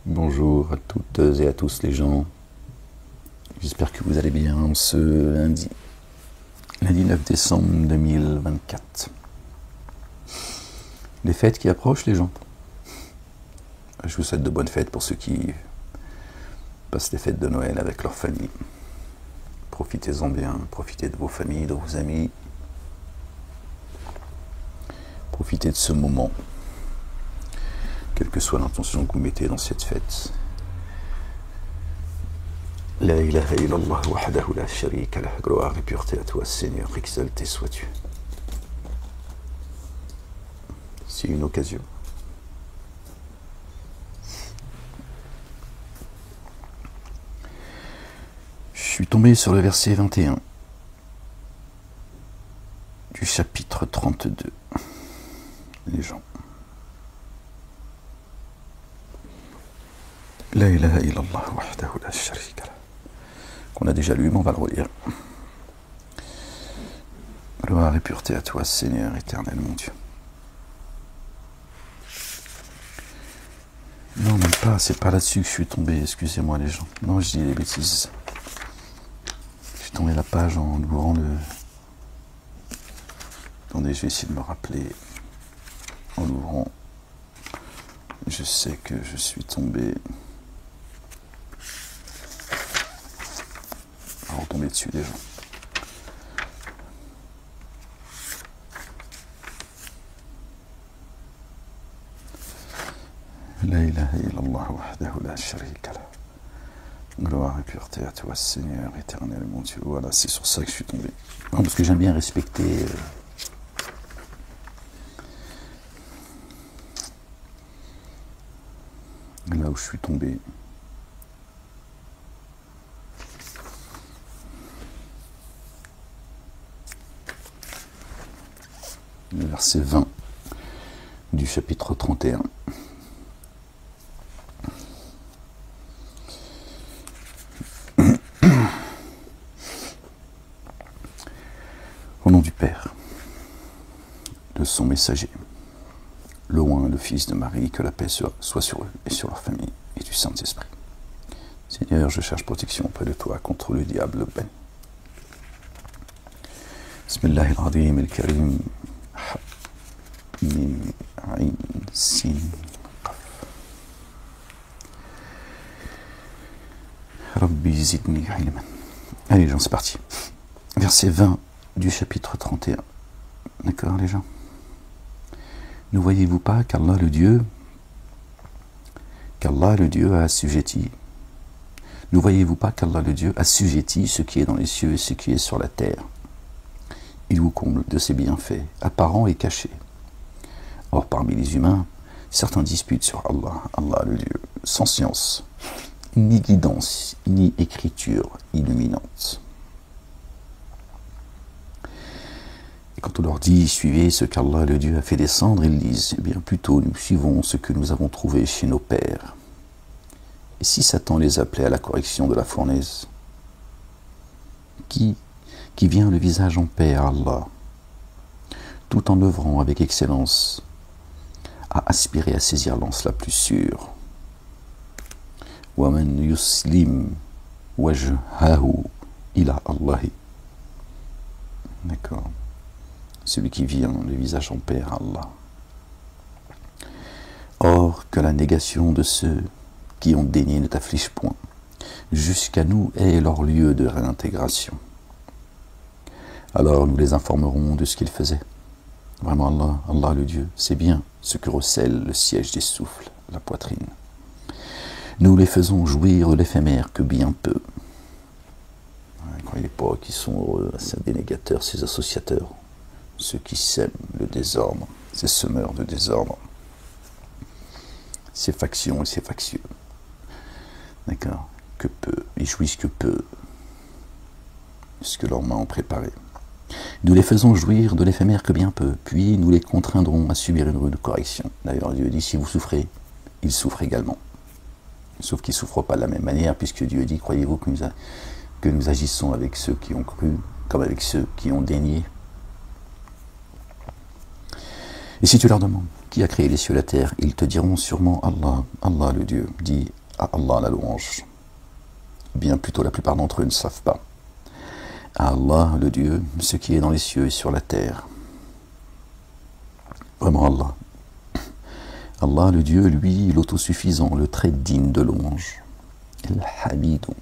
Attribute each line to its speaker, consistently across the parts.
Speaker 1: Bonjour à toutes et à tous les gens. J'espère que vous allez bien ce lundi 9 décembre 2024. Les fêtes qui approchent les gens. Je vous souhaite de bonnes fêtes pour ceux qui passent les fêtes de Noël avec leur famille. Profitez-en bien, profitez de vos familles, de vos amis. Profitez de ce moment, quelle que soit l'intention que vous mettez dans cette fête. La ilaha illallah wahdahu la sharika lah, gloire et pureté à toi Seigneur, exalté sois-tu. C'est une occasion. Je suis tombé sur le verset 21 du chapitre 32. Les gens. La ilaha illallah wahdahu la sharika lah. Qu'on a déjà lu, mais on va le relire. Gloire et pureté à toi, Seigneur éternel, mon Dieu. Non, même pas, c'est pas là-dessus que je suis tombé, excusez-moi les gens. Non, je dis des bêtises. Je suis tombé la page en ouvrant le... Attendez, je vais essayer de me rappeler. En l'ouvrant, je sais que je suis tombé... On va retomber dessus déjà. La ilaha illallah wahdahu la sharika lah. Gloire et pureté à toi, Seigneur éternel, mon Dieu. Voilà, c'est sur ça que je suis tombé. Non, parce que j'aime bien respecter... là où je suis tombé. Le verset 20 du chapitre 31. Au nom du Père, de son messager, le Oint, le Fils de Marie, que la paix soit sur eux et sur leur famille, et du Saint-Esprit. Seigneur, je cherche protection auprès de toi contre le diable banni. Bismillahirrahmanirrahim al-Karim. Mim, Ain, Sin, Qaf. Rabbi zidni ilman. Allez les gens, c'est parti. Verset 20 du chapitre 31. D'accord les gens? Ne voyez-vous pas qu'Allah le Dieu a assujetti? Ne voyez-vous pas qu'Allah le Dieu assujetti ce qui est dans les cieux et ce qui est sur la terre? Il vous comble de ses bienfaits, apparents et cachés. Or, parmi les humains, certains disputent sur Allah, Allah le Dieu, sans science, ni guidance, ni écriture illuminante. Et quand on leur dit « Suivez ce qu'Allah le Dieu a fait descendre », ils disent « Eh bien, plutôt, nous suivons ce que nous avons trouvé chez nos pères. » Et si Satan les appelait à la correction de la fournaise, qui vient le visage en paix à Allah, tout en œuvrant avec excellence, à aspirer à saisir l'anse la plus sûre. وَمَنْ يُسْلِمْ وَجْهَهُ إِلَى اللَّهِ. D'accord. Celui qui vient le visage en paix à Allah. Or, que la négation de ceux qui ont daigné ne t'afflige point, jusqu'à nous est leur lieu de réintégration. Alors nous les informerons de ce qu'ils faisaient. Vraiment Allah le Dieu, c'est bien ce que recèle le siège des souffles, la poitrine. Nous les faisons jouir de l'éphémère que bien peu. Ne croyez pas qu'ils sont heureux, ces dénégateurs, ces associateurs, ceux qui sèment le désordre, ces semeurs de désordre, ces factions et ces factieux. D'accord? Que peu, ils jouissent que peu de ce que leurs mains ont préparé. Nous les faisons jouir de l'éphémère que bien peu, puis nous les contraindrons à subir une rude correction. D'ailleurs, Dieu dit, si vous souffrez, ils souffrent également. Sauf qu'ils ne souffrent pas de la même manière, puisque Dieu dit, croyez-vous que nous agissons avec ceux qui ont cru, comme avec ceux qui ont dénié. Et si tu leur demandes, qui a créé les cieux et la terre, ils te diront sûrement Allah, Allah le Dieu. Dis, À Allah la louange. Bien plutôt, la plupart d'entre eux ne savent pas. À Allah, le Dieu, ce qui est dans les cieux et sur la terre. Vraiment Allah. Allah, le Dieu, lui, l'autosuffisant, le très digne de louange. El-Hamidou.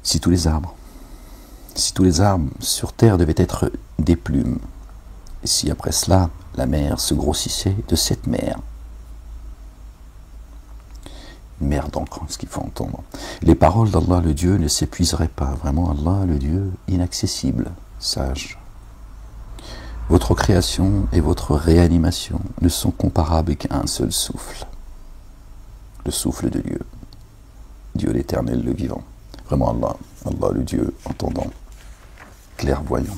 Speaker 1: Si tous les arbres sur terre devaient être des plumes, et si après cela, la mer se grossissait de cette mer, une mer d'encre, ce qu'il faut entendre, les paroles d'Allah le Dieu ne s'épuiseraient pas. Vraiment Allah le Dieu inaccessible, sage. Votre création et votre réanimation ne sont comparables qu'à un seul souffle, le souffle de Dieu, Dieu l'éternel, le vivant. Vraiment Allah, Allah le Dieu entendant, clairvoyant.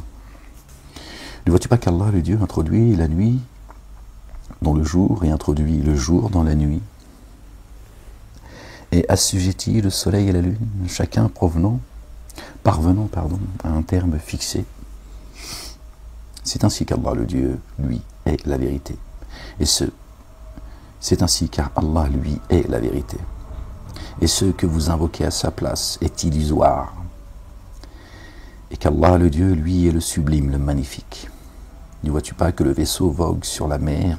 Speaker 1: Ne vois-tu pas qu'Allah le Dieu introduit la nuit dans le jour et introduit le jour dans la nuit et assujettit le soleil et la lune, chacun parvenant à un terme fixé. C'est ainsi qu'Allah le Dieu, lui, est la vérité. Et c'est ainsi car Allah, lui, est la vérité. Et ce que vous invoquez à sa place est illusoire. Et qu'Allah le Dieu, lui, est le sublime, le magnifique. Ne vois-tu pas que le vaisseau vogue sur la mer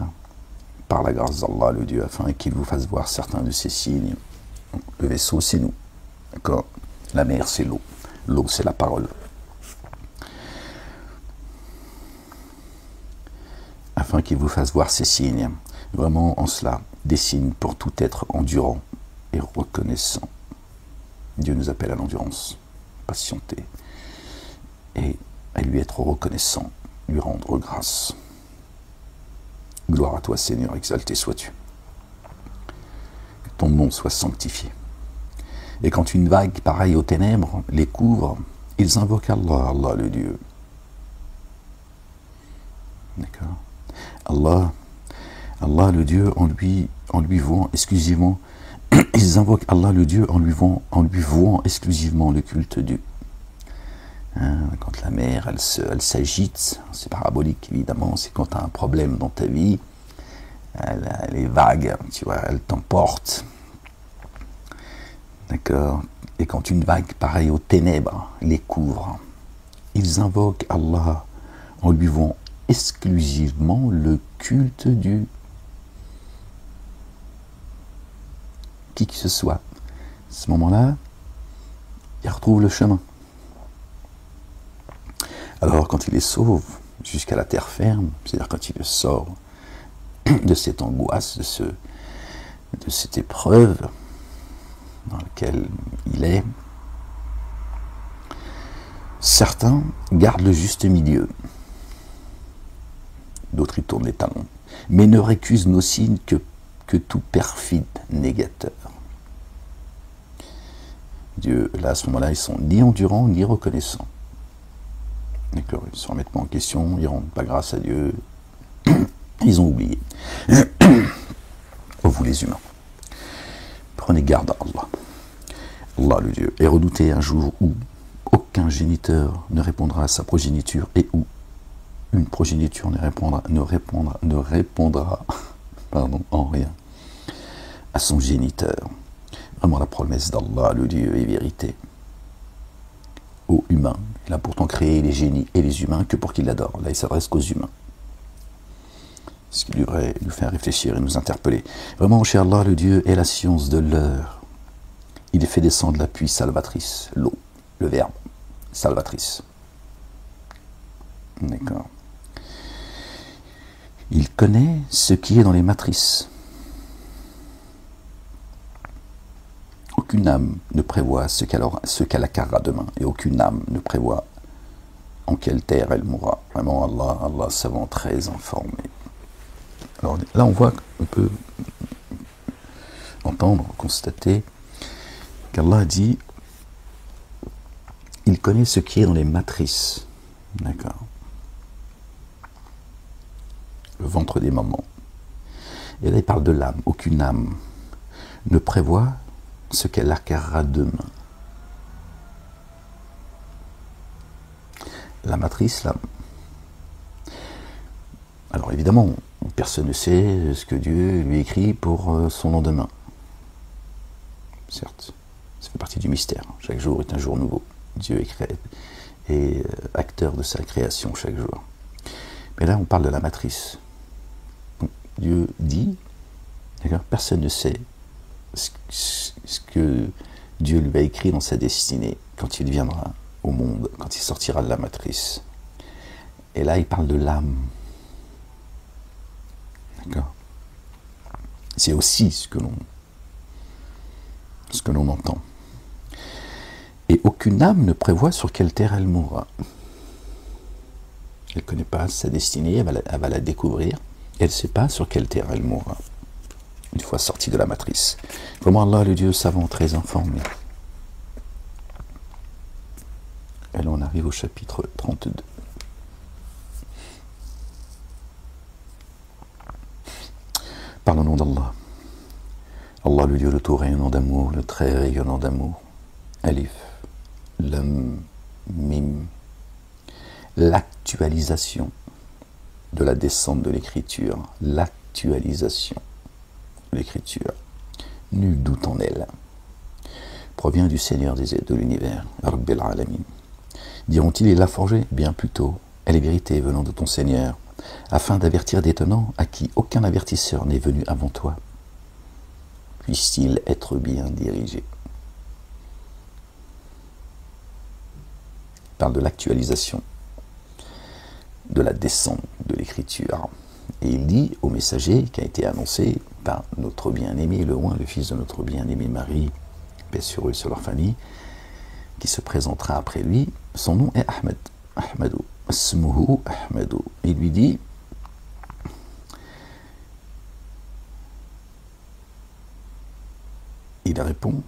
Speaker 1: par la grâce d'Allah le Dieu, afin qu'il vous fasse voir certains de ses signes. Le vaisseau, c'est nous. D'accord? La mer, c'est l'eau. L'eau, c'est la parole. Afin qu'il vous fasse voir ces signes. Vraiment, en cela, des signes pour tout être endurant et reconnaissant. Dieu nous appelle à l'endurance, patienter, et à lui être reconnaissant, lui rendre grâce. Gloire à toi, Seigneur, exalté sois-tu. Que ton nom soit sanctifié. Et quand une vague pareille aux ténèbres les couvre, ils invoquent Allah, Allah le Dieu. D'accord? Allah le Dieu en lui vouant exclusivement, ils invoquent Allah le Dieu en lui vouant exclusivement le culte dû. Quand la mer, elle s'agite, c'est parabolique évidemment, c'est quand tu as un problème dans ta vie, les vagues, tu vois, elles t'emportent. D'accord? Et quand une vague pareille aux ténèbres les couvre, ils invoquent Allah en lui vouant exclusivement le culte dû. Qui que ce soit, à ce moment-là, il retrouve le chemin. Alors quand il les sauve jusqu'à la terre ferme, c'est-à-dire quand il le sort de cette angoisse, de cette épreuve dans laquelle il est, certains gardent le juste milieu, d'autres y tournent les talons, mais ne récusent nos signes que tout perfide négateur. Dieu, là, à ce moment-là, ils sont ni endurants, ni reconnaissants. D'accord, ils ne se remettent pas en question, ils ne rendent pas grâce à Dieu. Ils ont oublié. Oh, vous les humains, prenez garde à Allah. Allah, le Dieu, est redouté un jour où aucun géniteur ne répondra à sa progéniture et où une progéniture ne répondra en rien à son géniteur. Vraiment la promesse d'Allah, le Dieu, est vérité. Aux humains, il a pourtant créé les génies et les humains que pour qu'ils l'adorent. Là, il s'adresse qu'aux humains. Ce qui devrait nous faire réfléchir et nous interpeller. Vraiment, cher Allah, le Dieu est la science de l'heure. Il fait descendre la pluie salvatrice, l'eau, le verbe, salvatrice. D'accord. Il connaît ce qui est dans les matrices. Aucune âme ne prévoit ce qu'elle acquérera demain, et aucune âme ne prévoit en quelle terre elle mourra. Vraiment, Allah savant, très informé. Alors là, on peut entendre, constater qu'Allah dit, il connaît ce qui est dans les matrices. D'accord. Le ventre des mamans. Et là, il parle de l'âme. Aucune âme ne prévoit ce qu'elle acquérera demain. La matrice, là, Alors évidemment, personne ne sait ce que Dieu lui écrit pour son lendemain. Certes, ça fait partie du mystère. Chaque jour est un jour nouveau. Dieu est acteur de sa création chaque jour. Mais là, on parle de la matrice. Donc, Dieu dit, d'accord, personne ne sait ce que Dieu lui a écrit dans sa destinée quand il viendra au monde, quand il sortira de la matrice. Et là, il parle de l'âme. D'accord. C'est aussi ce que l'on entend. Et aucune âme ne prévoit sur quelle terre elle mourra. Elle ne connaît pas sa destinée, elle va la découvrir. Elle ne sait pas sur quelle terre elle mourra, une fois sortie de la matrice. Vraiment Allah, le Dieu savant, très informé. Et là, on arrive au chapitre 32. Par le nom d'Allah. Allah, le Dieu, le tout rayonnant d'amour, le très rayonnant d'amour. Alif, Lam, Mim. L'actualisation de la descente de l'écriture. L'actualisation de l'écriture. Nul doute en elle. Provient du Seigneur de l'univers, Rabbil Alamin. Diront-ils, il l'a forgé? Bien plutôt. Elle est vérité venant de ton Seigneur, afin d'avertir des tenants à qui aucun avertisseur n'est venu avant toi. Puisse-t-il être bien dirigé. Il parle de l'actualisation, de la descente de l'écriture. Et il dit au messager qui a été annoncé par notre bien-aimé, le roi, le fils de notre bien-aimé Marie, paix sur eux, sur leur famille, qui se présentera après lui, son nom est Ahmed, Ahmadou, Asmuhu Ahmadou. Il lui dit, il répond,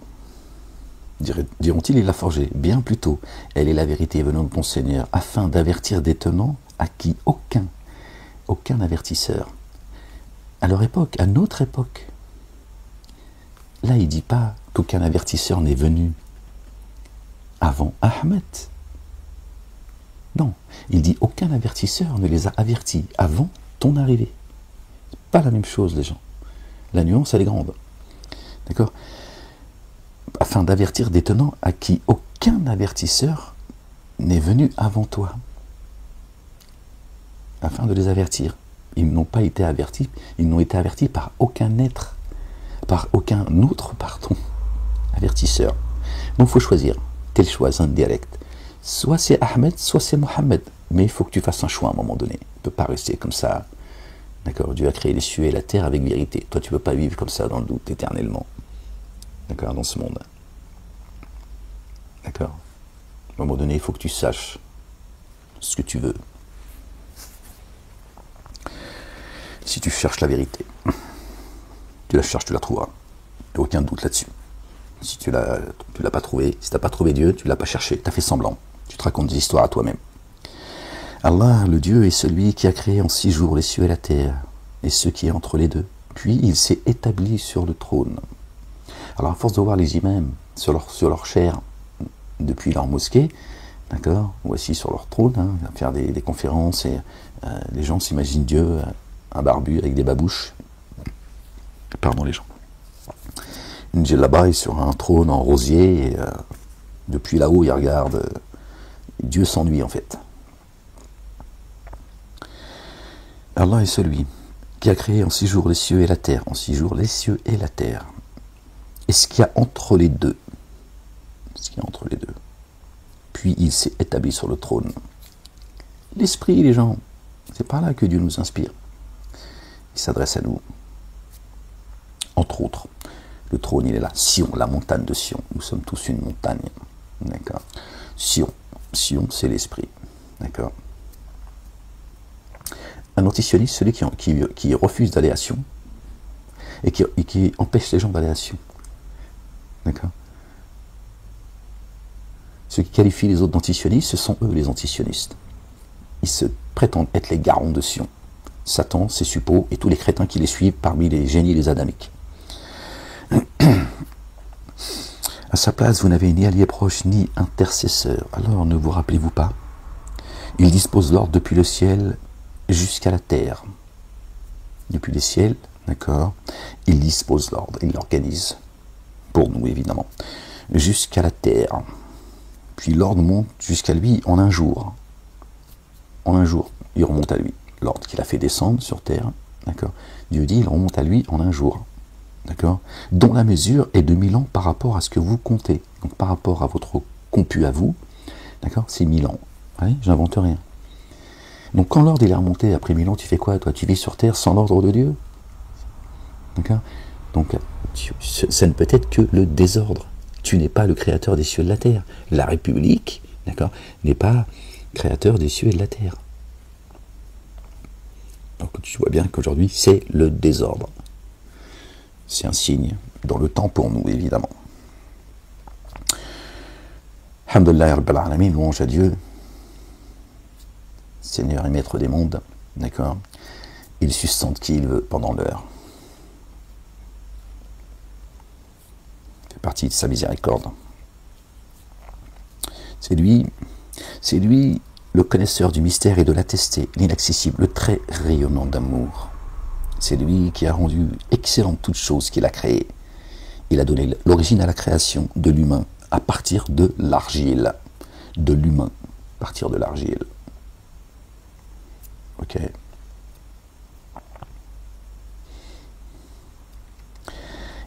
Speaker 1: diront-ils, il l'a forgé, bien plutôt, elle est la vérité venant de ton Seigneur, afin d'avertir des tenants à qui aucun avertisseur, à leur époque, à notre époque. Là, il ne dit pas qu'aucun avertisseur n'est venu avant Ahmed. Non, il dit aucun avertisseur ne les a avertis avant ton arrivée. C'est pas la même chose, les gens. La nuance, elle est grande. D'accord? Afin d'avertir des tenants à qui aucun avertisseur n'est venu avant toi. Afin de les avertir. Ils n'ont pas été avertis, ils n'ont été avertis par aucun être, par aucun autre, avertisseur. Donc il faut choisir. Tel choix, un direct. Soit c'est Ahmed, soit c'est Mohammed. Mais il faut que tu fasses un choix à un moment donné. Tu ne peux pas rester comme ça. D'accord? Dieu a créé les cieux et la terre avec vérité. Toi, tu ne peux pas vivre comme ça dans le doute éternellement. D'accord? Dans ce monde. D'accord? À un moment donné, il faut que tu saches ce que tu veux. Si tu cherches la vérité, tu la cherches, tu la trouveras. Il n'y a aucun doute là-dessus. Si tu l'as pas trouvé, si tu n'as pas trouvé Dieu, tu ne l'as pas cherché, tu as fait semblant. Tu te racontes des histoires à toi-même. Allah, le Dieu, est celui qui a créé en 6 jours les cieux et la terre, et ce qui est entre les deux. Puis il s'est établi sur le trône. Alors à force de voir les imams sur leur chair depuis leur mosquée, d'accord, voici sur leur trône, faire des conférences, et les gens s'imaginent Dieu, un barbu avec des babouches. Pardon les gens. Une djellaba est sur un trône en rosier, et depuis là-haut, il regarde. Dieu s'ennuie en fait. Allah est celui qui a créé en 6 jours les cieux et la terre. En 6 jours, les cieux et la terre. Et ce qu'il y a entre les deux. Ce qu'il y a entre les deux. Puis il s'est établi sur le trône. L'esprit, les gens, c'est par là que Dieu nous inspire. Il s'adresse à nous. Entre autres, le trône, il est là. Sion, la montagne de Sion. Nous sommes tous une montagne. D'accord. Sion. Sion, c'est l'esprit. D'accord. Un antitionniste, celui qui refuse d'aller à Sion et qui empêche les gens d'aller à Sion. D'accord. Ceux qui qualifient les autres d'antisionistes, ce sont eux les antisionistes. Ils se prétendent être les garants de Sion. Satan, ses suppôts et tous les crétins qui les suivent parmi les génies les adamiques. À sa place, vous n'avez ni allié proche ni intercesseur. Alors ne vous rappelez-vous pas? Il dispose l'ordre depuis le ciel jusqu'à la terre. Depuis les ciels, d'accord, il dispose l'ordre, il l'organise, pour nous évidemment, jusqu'à la terre. Puis l'ordre monte jusqu'à lui en un jour. En un jour, il remonte à lui. L'ordre qu'il a fait descendre sur terre, d'accord, Dieu dit, il remonte à lui en un jour, d'accord, dont la mesure est de 1000 ans par rapport à ce que vous comptez. Donc par rapport à votre compu à vous, d'accord, c'est 1000 ans. Oui, j'invente rien. Donc quand l'ordre il est remonté après 1000 ans, tu fais quoi toi? Tu vis sur terre sans l'ordre de Dieu? D'accord? Donc ça ne peut être que le désordre. Tu n'es pas le créateur des cieux et de la terre. La République, d'accord, n'est pas créateur des cieux et de la terre. Donc tu vois bien qu'aujourd'hui c'est le désordre. C'est un signe dans le temps pour nous évidemment. Alhamdulillah Rabbil Alamin, louange à Dieu, Seigneur et Maître des mondes, d'accord, il sustente qui il veut pendant l'heure. Fait partie de sa miséricorde. C'est lui le connaisseur du mystère et de l'attesté, l'inaccessible, le très rayonnant d'amour. C'est lui qui a rendu excellente toute chose qu'il a créée. Il a donné l'origine à la création de l'humain à partir de l'argile. De l'humain, à partir de l'argile. Ok.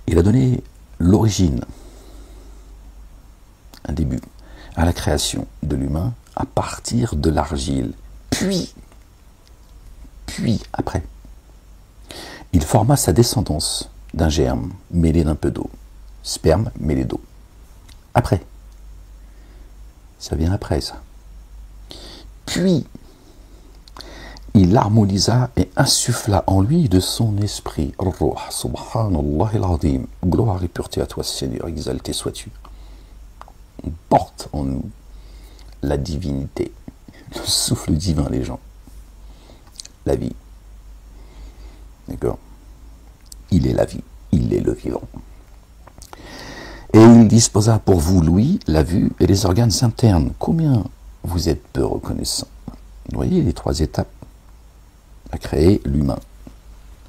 Speaker 1: Il a donné l'origine, un début, à la création de l'humain à partir de l'argile. Puis, après, il forma sa descendance d'un germe mêlé d'un peu d'eau. Sperme mêlé d'eau. Après. Ça vient après, ça. Puis, il harmonisa et insuffla en lui de son esprit. Subhanallah al-Azim. Gloire et pureté à toi, Seigneur, exalté sois-tu. On porte en nous la divinité, le souffle divin, les gens. La vie. D'accord? Il est la vie, il est le vivant. Et il disposa pour vous l'ouïe, la vue et les organes internes. Combien vous êtes peu reconnaissants? Vous voyez les 3 étapes à créer l'humain.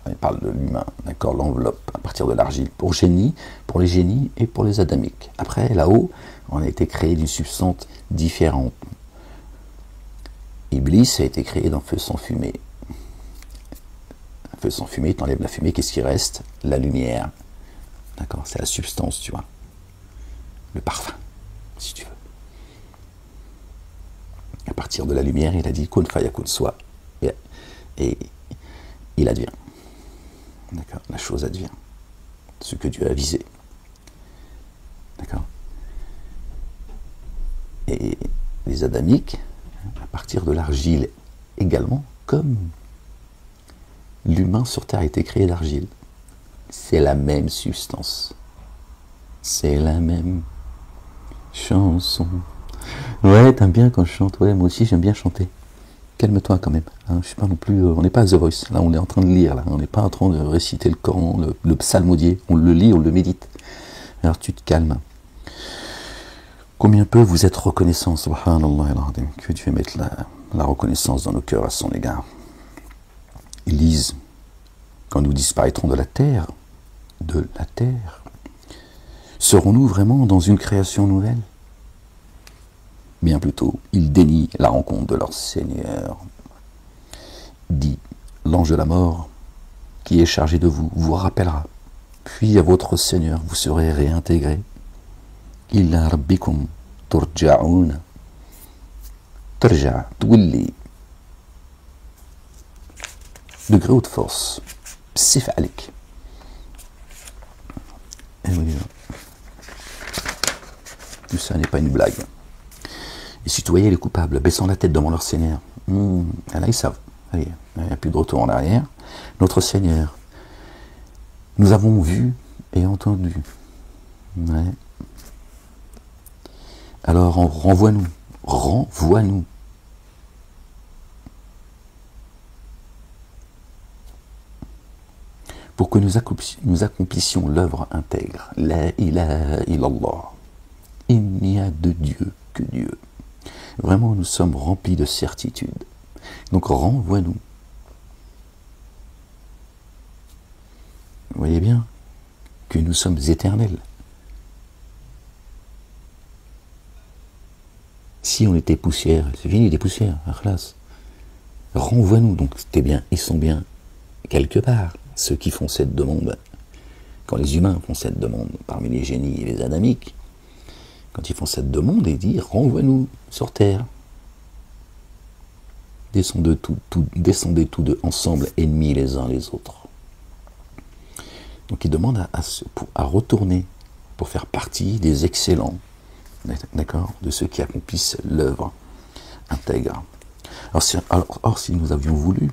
Speaker 1: On parle de l'humain, d'accord, l'enveloppe à partir de l'argile pour les génies et pour les adamiques. Après, là-haut, on a été créé d'une substance différente. Iblis a été créé d'un feu sans fumée. Un feu sans fumée, tu enlèves la fumée, qu'est-ce qui reste? La lumière. D'accord, c'est la substance, tu vois. Le parfum, si tu veux. À partir de la lumière, il a dit kun fayakun, soit. Et il advient. D'accord, la chose advient. Ce que Dieu a visé. D'accord. Et les adamiques, à partir de l'argile également, comme l'humain sur terre a été créé d'argile. C'est la même substance. C'est la même chanson. Ouais, t'aimes bien quand je chante. Ouais, moi aussi j'aime bien chanter. Calme-toi quand même. Hein, je suis pas non plus. On n'est pas à The Voice. Là, on est en train de lire. Là, on n'est pas en train de réciter le Coran, le psalmodier. On le lit, on le médite. Alors tu te calmes. Combien peu vous êtes reconnaissants, subhanallah al-azim, que Dieu mette la reconnaissance dans nos cœurs à son égard. Ils lisent, quand nous disparaîtrons de la terre, serons-nous vraiment dans une création nouvelle? Bien plutôt, ils dénient la rencontre de leur Seigneur. Dit, l'ange de la mort, qui est chargé de vous, vous rappellera. Puis à votre Seigneur, vous serez réintégrés. Illa rabbikum turja'un. Turja, twilli. Degré haute force. Psif alik. Et oui, tout ça n'est pas une blague. Et si tu voyais les coupables baissant la tête devant leur Seigneur, là ils savent, allez, il n'y a plus de retour en arrière. Notre Seigneur, nous avons vu et entendu. Ouais. Alors renvoie-nous, renvoie-nous. Pour que nous accomplissions l'œuvre intègre. La ilaha illallah. Il n'y a de Dieu que Dieu. Vraiment, nous sommes remplis de certitude. Donc renvoie-nous, voyez bien que nous sommes éternels. Si on était poussière, c'est fini des poussières, classe. Renvoie-nous, donc c'était bien, ils sont bien quelque part, ceux qui font cette demande. Quand les humains font cette demande, parmi les génies et les adamiques, quand ils font cette demande, ils disent renvoie-nous sur terre. Descendez tous deux ensemble, ennemis les uns les autres. Donc ils demandent à retourner pour faire partie des excellents, d'accord, de ceux qui accomplissent l'œuvre intègre. Or, si nous avions voulu,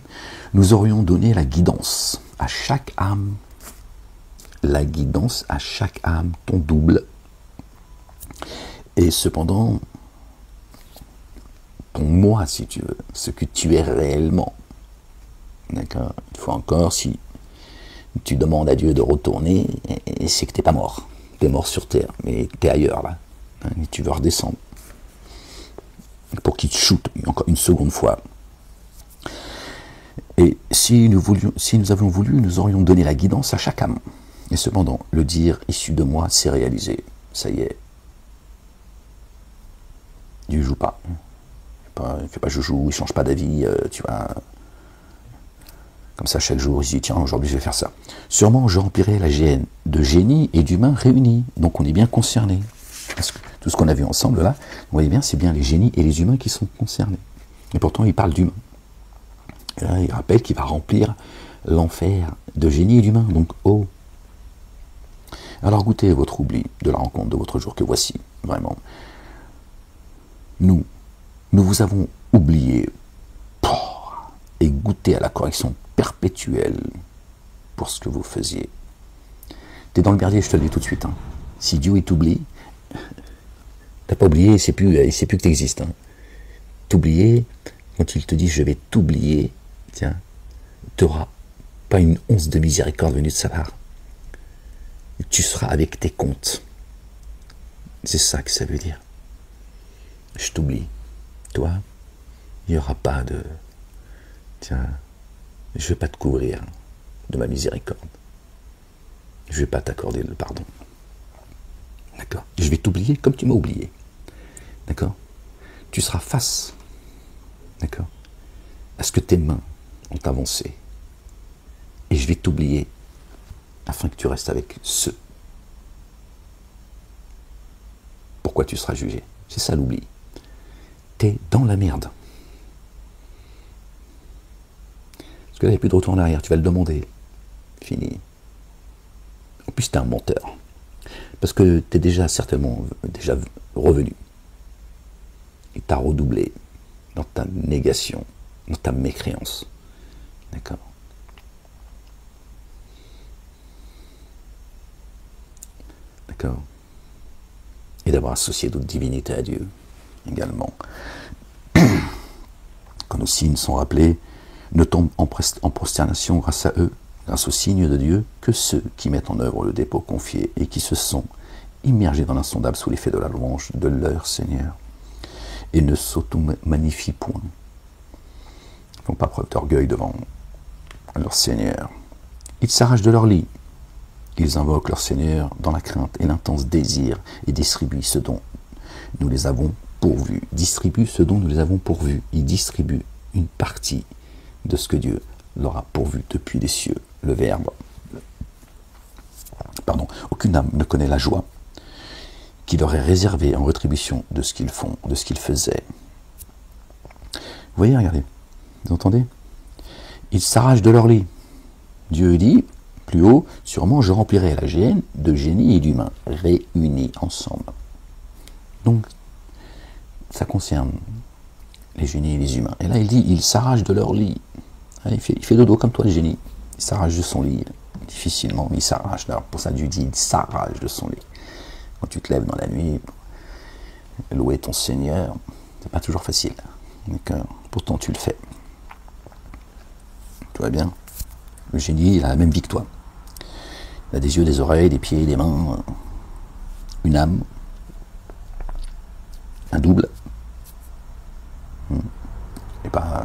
Speaker 1: nous aurions donné la guidance à chaque âme, ton double, et cependant, ton moi, si tu veux, ce que tu es réellement. D'accord. Une fois encore, si tu demandes à Dieu de retourner, et c'est que tu n'es pas mort. Tu es mort sur terre, mais tu es ailleurs, là. Et tu veux redescendre. Pour qu'il te shoote encore une seconde fois. Et si nous avions voulu, nous aurions donné la guidance à chaque âme. Et cependant, le dire issu de moi, c'est réalisé. Ça y est. Dieu ne joue pas. Il ne fait pas joujou, il ne change pas d'avis, tu vois. Comme ça, chaque jour, il se dit, tiens, aujourd'hui, je vais faire ça. Sûrement, je remplirai la GN de génie et d'humains réunis. Donc, on est bien concernés. Parce que tout ce qu'on a vu ensemble, là, vous voyez bien, c'est bien les génies et les humains qui sont concernés. Et pourtant, il parle d'humains. Et là, il rappelle qu'il va remplir l'enfer de génie et d'humains. Donc, oh. Alors, goûtez votre oubli de la rencontre de votre jour que voici, vraiment. Nous vous avons oublié et goûté à la correction perpétuelle pour ce que vous faisiez. T'es dans le merdier, je te le dis tout de suite. Hein. Si Dieu t'oublie, t'as pas oublié, il sait plus que tu existes. Hein. T'oublier, quand il te dit je vais t'oublier, tiens, t'auras pas une once de miséricorde venue de sa part. Tu seras avec tes comptes. C'est ça que ça veut dire. Je t'oublie. Toi, il n'y aura pas de... Tiens, je ne vais pas te couvrir de ma miséricorde. Je ne vais pas t'accorder le pardon. D'accord? Je vais t'oublier comme tu m'as oublié. D'accord? Tu seras face, d'accord, à ce que tes mains ont avancé. Et je vais t'oublier afin que tu restes avec ceux. Pourquoi tu seras jugé? C'est ça l'oubli. T'es dans la merde. Parce que là, il n'y a plus de retour en arrière, tu vas le demander. Fini. En plus, t'es un menteur. Parce que t'es déjà certainement revenu. Et t'as redoublé dans ta négation, dans ta mécréance. D'accord? D'accord? Et d'avoir associé d'autres divinités à Dieu, également. Quand nos signes sont rappelés, ne tombent en prosternation grâce à eux, grâce au signe de Dieu, que ceux qui mettent en œuvre le dépôt confié et qui se sont immergés dans l'insondable sous l'effet de la louange de leur Seigneur, et ne s'auto-magnifient point. Ils ne font pas preuve d'orgueil devant leur Seigneur. Ils s'arrachent de leur lit. Ils invoquent leur Seigneur dans la crainte et l'intense désir et distribuent ce dont nous les avons pourvus. Distribuent ce dont nous les avons pourvus. Ils distribuent une partie de ce que Dieu leur a pourvu depuis les cieux. Le Verbe. Pardon. Aucune âme ne connaît la joie qui leur est réservée en rétribution de ce qu'ils font, de ce qu'ils faisaient. Vous voyez, regardez. Vous entendez? Ils s'arrachent de leur lit. Dieu dit, plus haut, sûrement je remplirai la GN de génie et d'humains réunis ensemble. Donc, ça concerne les génies et les humains. Et là, il dit, ils s'arrachent de leur lit. Il fait dodo comme toi, le génie. Il s'arrache de son lit. Difficilement, mais il s'arrache. Alors, pour ça, Dieu dit, il s'arrache de son lit. Quand tu te lèves dans la nuit, louer ton Seigneur, c'est pas toujours facile. D'accord? Pourtant, tu le fais. Tout va bien. Le génie, il a la même vie que toi. Il a des yeux, des oreilles, des pieds, des mains, une âme, un double. Et pas.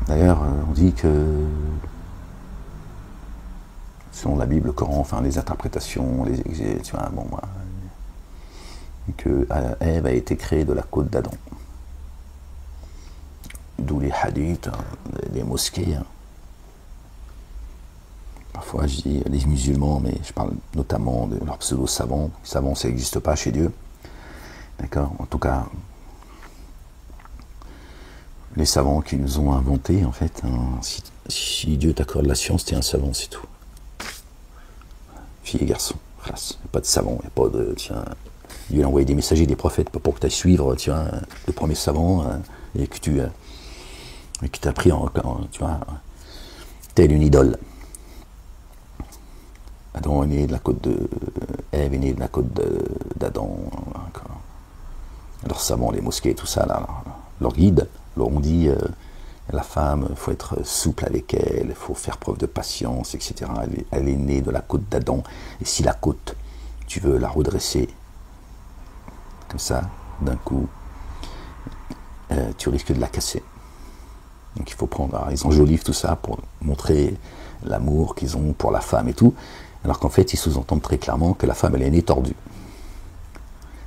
Speaker 1: D'ailleurs, on dit que selon la Bible, le Coran, enfin les interprétations, les exégèses, tu vois, bon, moi, que Ève a été créée de la côte d'Adam. D'où les hadiths, hein, les mosquées. Hein. Parfois je dis les musulmans, mais je parle notamment de leurs pseudo-savants. Les savants, ça n'existe pas chez Dieu. D'accord? En tout cas, les savants qui nous ont inventé, en fait, hein, si Dieu t'accorde la science, t'es un savant, c'est tout. Filles et garçons, il n'y a pas de savant, il n'y a pas de... Tiens, Dieu a envoyé des messagers, des prophètes, pour que tu ailles suivre, tu vois, le premier savant, et que tu t'as pris tu vois, telle une idole. Adam est né de la côte de... Ève est née de la côte d'Adam. Leurs savants, les mosquées, tout ça, là, leur guide, leur ont dit, la femme, il faut être souple avec elle, il faut faire preuve de patience, etc. Elle est née de la côte d'Adam, et si la côte, tu veux la redresser, comme ça, d'un coup, tu risques de la casser. Donc il faut prendre, alors, ils enjolivent tout ça pour montrer l'amour qu'ils ont pour la femme et tout, alors qu'en fait, ils sous-entendent très clairement que la femme, elle est née tordue.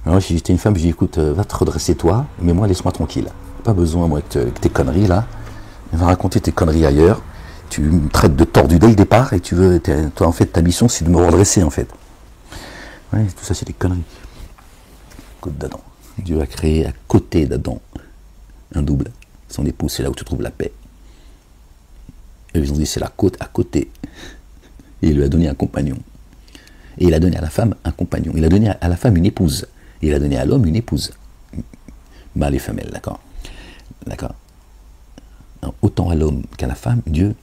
Speaker 1: Alors, si j'étais une femme, je dis, écoute, va te redresser toi, mais moi, laisse-moi tranquille. Pas besoin, moi, que tes conneries, là. Va raconter tes conneries ailleurs. Tu me traites de tordu dès le départ, et tu veux, toi, en fait, ta mission, c'est de me redresser, en fait. Ouais, tout ça, c'est des conneries. Côte d'Adam. Dieu a créé à côté d'Adam un double. Son épouse, c'est là où tu trouves la paix. Et ils ont dit, c'est la côte à côté. Et il lui a donné un compagnon. Et il a donné à la femme un compagnon. Il a donné à la femme une épouse. Et il a donné à l'homme une épouse. Mâle et femelle, d'accord. D'accord. Autant à l'homme qu'à la femme, Dieu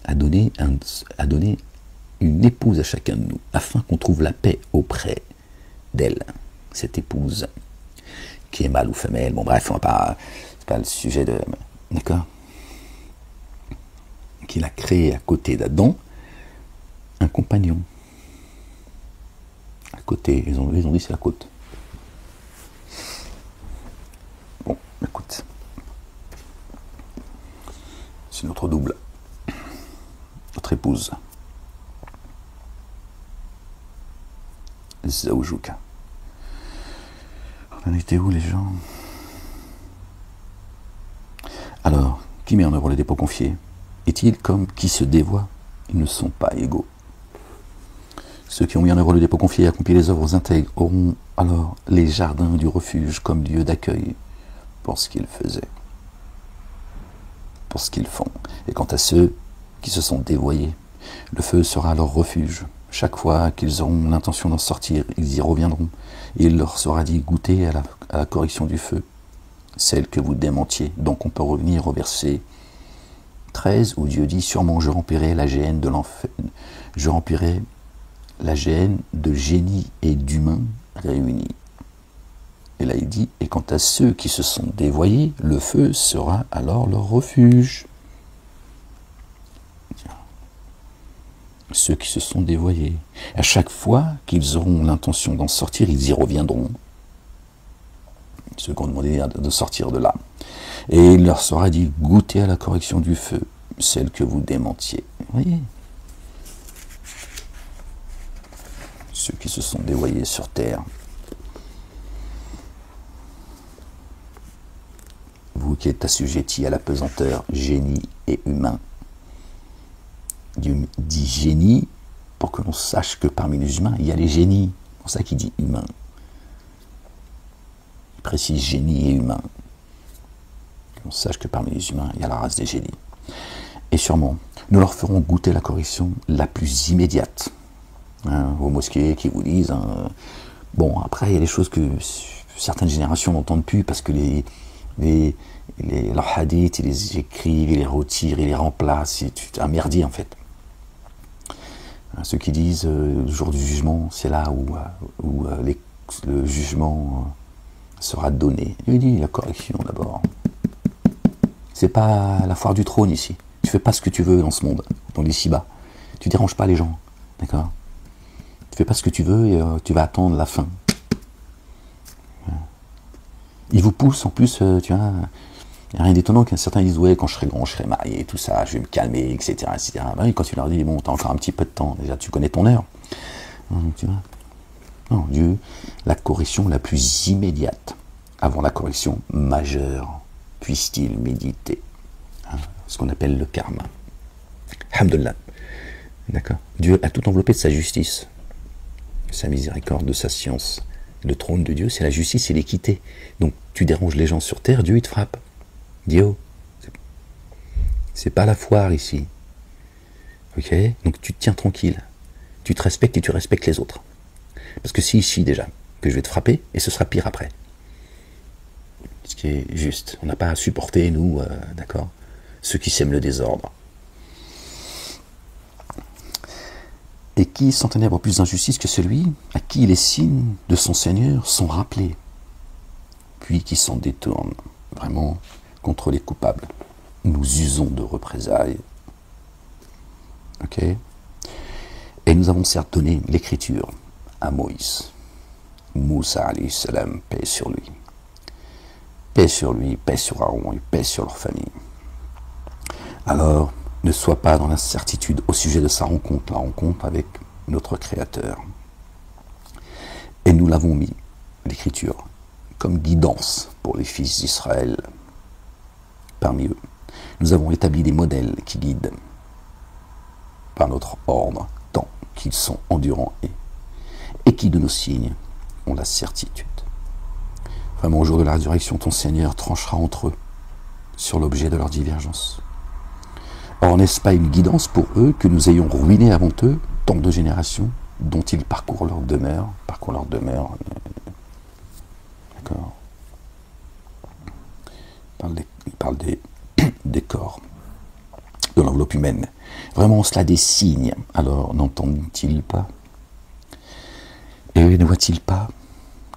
Speaker 1: a donné une épouse à chacun de nous, afin qu'on trouve la paix auprès d'elle, cette épouse, qui est mâle ou femelle. Bon, bref, c'est pas le sujet de... D'accord. Qu'il a créé à côté d'Adam un compagnon. À côté, ils ont dit c'est la côte. Bon, écoute. C'est notre double. Notre épouse. Zaoujouk. On en était où les gens? Alors, qui met en œuvre le dépôt confié? Est-il comme qui se dévoie? Ils ne sont pas égaux. Ceux qui ont mis en œuvre le dépôt confié et accompli les œuvres intègres auront alors les jardins du refuge comme lieu d'accueil pour ce qu'ils faisaient, pour ce qu'ils font. Et quant à ceux qui se sont dévoyés, le feu sera leur refuge. Chaque fois qu'ils auront l'intention d'en sortir, ils y reviendront. Et il leur sera dit, goûtez à la correction du feu, celle que vous démentiez. Donc on peut revenir au verset 13 où Dieu dit, sûrement je remplirai la géhenne de l'enfer, je remplirai la géhenne de génies et d'humains réunis. Et là il dit, et quant à ceux qui se sont dévoyés, le feu sera alors leur refuge. Ceux qui se sont dévoyés. À chaque fois qu'ils auront l'intention d'en sortir, ils y reviendront. Ceux qui ont demandé de sortir de là. Et il leur sera dit, goûtez à la correction du feu, celle que vous démentiez. Vous voyez? Ceux qui se sont dévoyés sur terre. Vous qui êtes assujettis à la pesanteur, génie et humain. Dieu dit génie pour que l'on sache que parmi les humains, il y a les génies. C'est pour ça qu'il dit humain. Il précise génie et humain. On sache que parmi les humains, il y a la race des génies. Et sûrement, nous leur ferons goûter la correction la plus immédiate. Hein, aux mosquées qui vous disent... Hein, bon, après, il y a des choses que certaines générations n'entendent plus parce que leurs hadiths, ils les écrivent, ils les retirent, ils les remplacent. C'est un merdier, en fait. Ceux qui disent le jour du jugement, c'est là où le jugement sera donné. Il dit la correction d'abord. C'est pas la foire du trône ici. Tu fais pas ce que tu veux dans ce monde, dans l'ici-bas. Tu déranges pas les gens, d'accord? Tu fais pas ce que tu veux et tu vas attendre la fin. Ils vous poussent en plus, tu vois. Il n'y a rien d'étonnant qu'un certain disent, ouais, quand je serai grand, je serai marié, tout ça, je vais me calmer, etc. etc. Ben oui, quand tu leur dis, bon, t'as encore un petit peu de temps, déjà tu connais ton heure. Tu vois. Non, Dieu, la correction la plus immédiate, avant la correction majeure, puisse-t-il méditer. Hein, ce qu'on appelle le karma. Alhamdulillah. D'accord. Dieu a tout enveloppé de sa justice, sa miséricorde, de sa science. Le trône de Dieu, c'est la justice et l'équité. Donc, tu déranges les gens sur terre, Dieu, il te frappe. Dio, c'est pas la foire ici. Ok? Donc, tu te tiens tranquille. Tu te respectes et tu respectes les autres. Parce que c'est ici, déjà, que je vais te frapper, et ce sera pire après. Ce qui est juste. On n'a pas à supporter, nous, d'accord, ceux qui sèment le désordre. Et qui sans ténèbres plus d'injustice que celui à qui les signes de son Seigneur sont rappelés, puis qui s'en détourne vraiment contre les coupables. Nous usons de représailles. Ok? Et nous avons certes donné l'écriture à Moïse. Moussa alayhi salam, paix sur lui. Paix sur lui, paix sur Aaron et paix sur leur famille. Alors, ne sois pas dans l'incertitude au sujet de sa rencontre, la rencontre avec notre Créateur. Et nous l'avons mis, l'Écriture, comme guidance pour les fils d'Israël. Parmi eux, nous avons établi des modèles qui guident par notre ordre, tant qu'ils sont endurants et qui de nos signes ont la certitude. Vraiment, au jour de la résurrection, ton Seigneur tranchera entre eux sur l'objet de leur divergence. Or, n'est-ce pas une guidance pour eux que nous ayons ruiné avant eux tant de générations dont ils parcourent leur demeure, d'accord. Il parle des corps, de l'enveloppe humaine. Vraiment, cela des signes. Alors, n'entendent-ils pas? Et ne voient-ils pas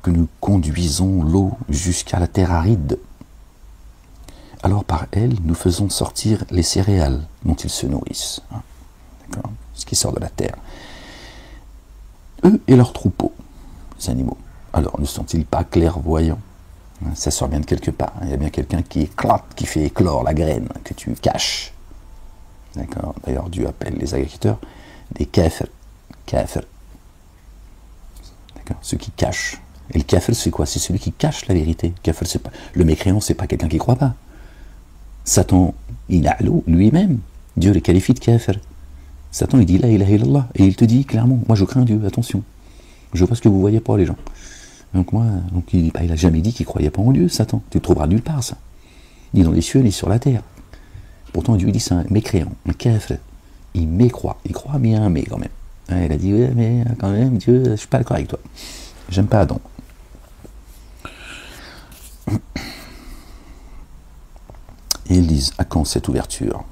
Speaker 1: que nous conduisons l'eau jusqu'à la terre aride? Alors par elle, nous faisons sortir les céréales dont ils se nourrissent. Hein, d'accord, ce qui sort de la terre. Eux et leurs troupeaux, les animaux. Alors, ne sont-ils pas clairvoyants? Ça sort bien de quelque part. Il y a bien quelqu'un qui éclate, qui fait éclore la graine que tu caches. D'accord. D'ailleurs, Dieu appelle les agriculteurs des kafir. Kafir. D'accord. Ceux qui cachent. Et le kafir, c'est quoi? C'est celui qui cache la vérité. Kafir, c'est pas... Le mécréant, c'est pas quelqu'un qui croit pas. Satan, il a lui-même. Dieu le qualifie de kafir. Satan, il dit la ilaha illallah. Et il te dit clairement, moi je crains Dieu, attention. Je vois ce que vous voyez pas, les gens. Donc il a jamais dit qu'il croyait pas en Dieu, Satan. Tu le trouveras nulle part, ça. Ni dans les cieux, ni sur la terre. Pourtant, Dieu dit c'est un mécréant, un kafir. Il mécroit. Il croit, mais il y a un mais quand même. Il a dit, ouais, mais quand même, Dieu, je suis pas d'accord avec toi. J'aime pas Adam. Et ils disent, à quand cette ouverture?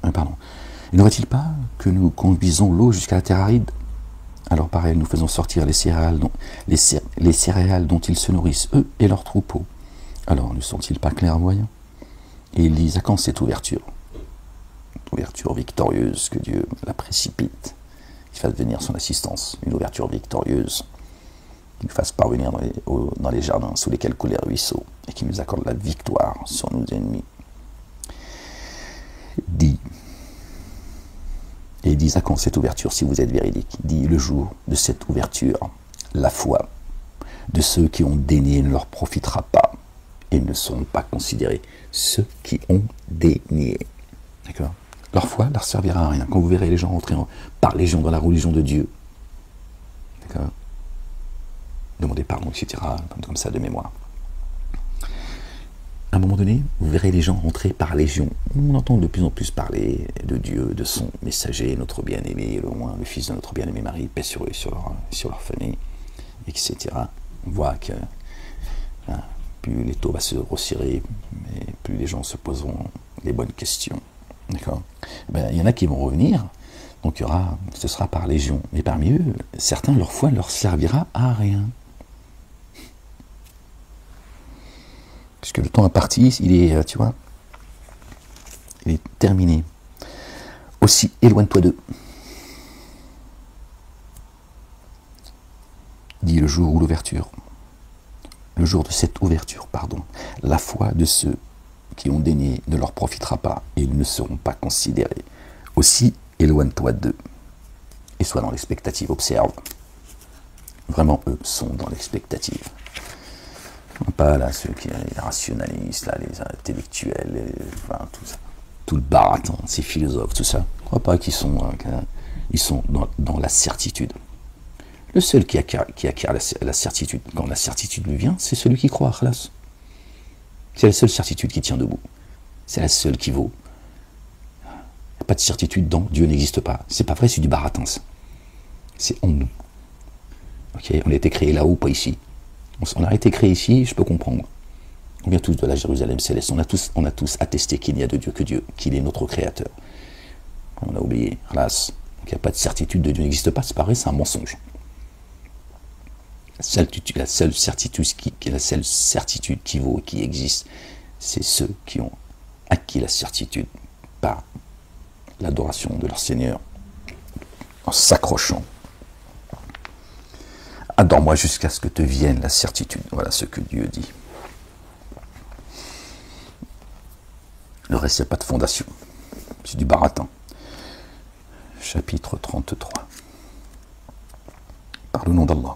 Speaker 1: Et n'aurait-il pas que nous conduisons l'eau jusqu'à la terre aride? Alors pareil, nous faisons sortir les céréales dont ils se nourrissent, eux et leurs troupeaux. Alors ne sont-ils pas clairvoyants? Et ils disent, à quand cette ouverture? Une ouverture victorieuse, que Dieu la précipite, qu'il fasse venir son assistance, une ouverture victorieuse, qu'il nous fasse parvenir dans les jardins sous lesquels coulent les ruisseaux, et qui nous accorde la victoire sur nos ennemis. Dit, et dis à quand cette ouverture si vous êtes véridique? Dit le jour de cette ouverture, la foi de ceux qui ont dénié ne leur profitera pas et ne seront pas considérés. Ceux qui ont dénié, d'accord, leur foi ne leur servira à rien. Quand vous verrez les gens rentrer par légion dans la religion de Dieu, d'accord, demandez pardon, etc., comme ça de mémoire. À un moment donné, vous verrez les gens rentrer par légion. On entend de plus en plus parler de Dieu, de son messager, notre bien-aimé, le fils de notre bien-aimé Marie, paix sur eux, sur leur famille, etc. On voit que plus l'étau va se resserrer, mais plus les gens se poseront les bonnes questions. D'accord. Il y en a qui vont revenir, donc ce sera par légion. Mais parmi eux, certains, leur foi ne leur servira à rien. Puisque le temps imparti, il est, tu vois, il est terminé. Aussi, éloigne-toi d'eux. Dit le jour où l'ouverture, le jour de cette ouverture, pardon, la foi de ceux qui ont dénié ne leur profitera pas et ils ne seront pas considérés. Aussi, éloigne-toi d'eux et sois dans l'expectative, observe. Vraiment, eux sont dans l'expectative. Pas là ceux qui les rationalistes, là, les intellectuels, enfin, tout ça. Tout le baratin, ces philosophes, tout ça. Je ne crois pas qu'ils sont, ils sont dans la certitude. Le seul qui acquiert la certitude, quand la certitude lui vient, c'est celui qui croit, khalas. C'est la seule certitude qui tient debout. C'est la seule qui vaut. Il n'y a pas de certitude dans Dieu n'existe pas. C'est pas vrai, c'est du baratin, ça. C'est en nous. Okay, on a été créé là-haut, pas ici. On a été créé ici, je peux comprendre. On vient tous de la Jérusalem céleste. On a tous attesté qu'il n'y a de Dieu que Dieu, qu'il est notre créateur. On a oublié, khalas. Donc il n'y a pas de certitude de Dieu n'existe pas, c'est pas vrai, c'est un mensonge. La seule certitude qui vaut, qui existe, c'est ceux qui ont acquis la certitude par l'adoration de leur Seigneur, en s'accrochant. Adore-moi jusqu'à ce que te vienne la certitude. Voilà ce que Dieu dit. Le reste, il n'y a pas de fondation. C'est du baratin. Chapitre 33. Par le nom d'Allah.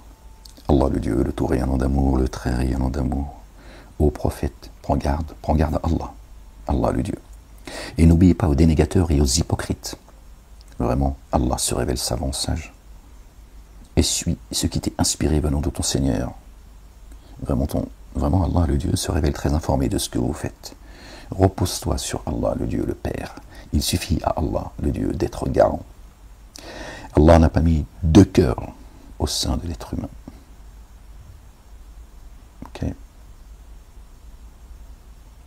Speaker 1: Allah le Dieu, le tout rayonnant d'amour, le très rayonnant d'amour. Ô prophète, prends garde à Allah. Allah le Dieu. Et n'oublie pas aux dénégateurs et aux hypocrites. Vraiment, Allah se révèle savant, sage. Et suis ce qui t'est inspiré venant de ton Seigneur. Vraiment, Allah le Dieu se révèle très informé de ce que vous faites. Repose-toi sur Allah le Dieu, le Père. Il suffit à Allah le Dieu d'être garant. Allah n'a pas mis deux cœurs au sein de l'être humain. Ok.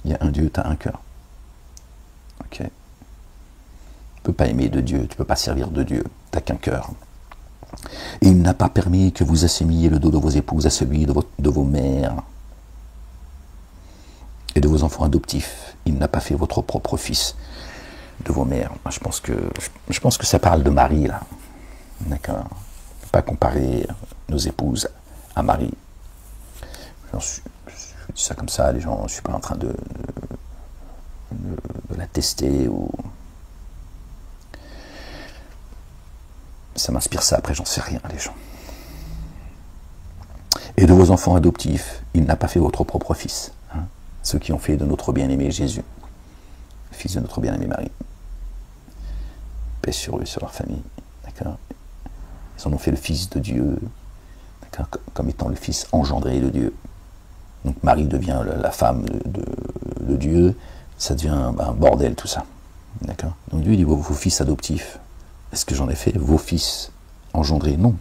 Speaker 1: Il y a un Dieu, tu as un cœur. Ok. Tu ne peux pas aimer de Dieu, tu ne peux pas servir de Dieu, tu n'as qu'un cœur. Et il n'a pas permis que vous assémilliez le dos de vos épouses à celui de vos mères et de vos enfants adoptifs. Il n'a pas fait votre propre fils de vos mères. Je pense que ça parle de Marie, là. D'accord. On ne peut pas comparer nos épouses à Marie. Je dis ça comme ça, les gens, je ne suis pas en train de la tester ou... Ça m'inspire ça, après j'en sais rien, les gens. Et de vos enfants adoptifs, il n'a pas fait votre propre fils. Hein, ceux qui ont fait de notre bien-aimé Jésus, fils de notre bien-aimé Marie. Paix sur eux, sur leur famille. D'accord. Ils en ont fait le fils de Dieu, comme étant le fils engendré de Dieu. Donc Marie devient la femme de Dieu, ça devient un bordel tout ça. D'accord. Donc Dieu dit vos fils adoptifs. Est-ce que j'en ai fait vos fils engendrés? Non.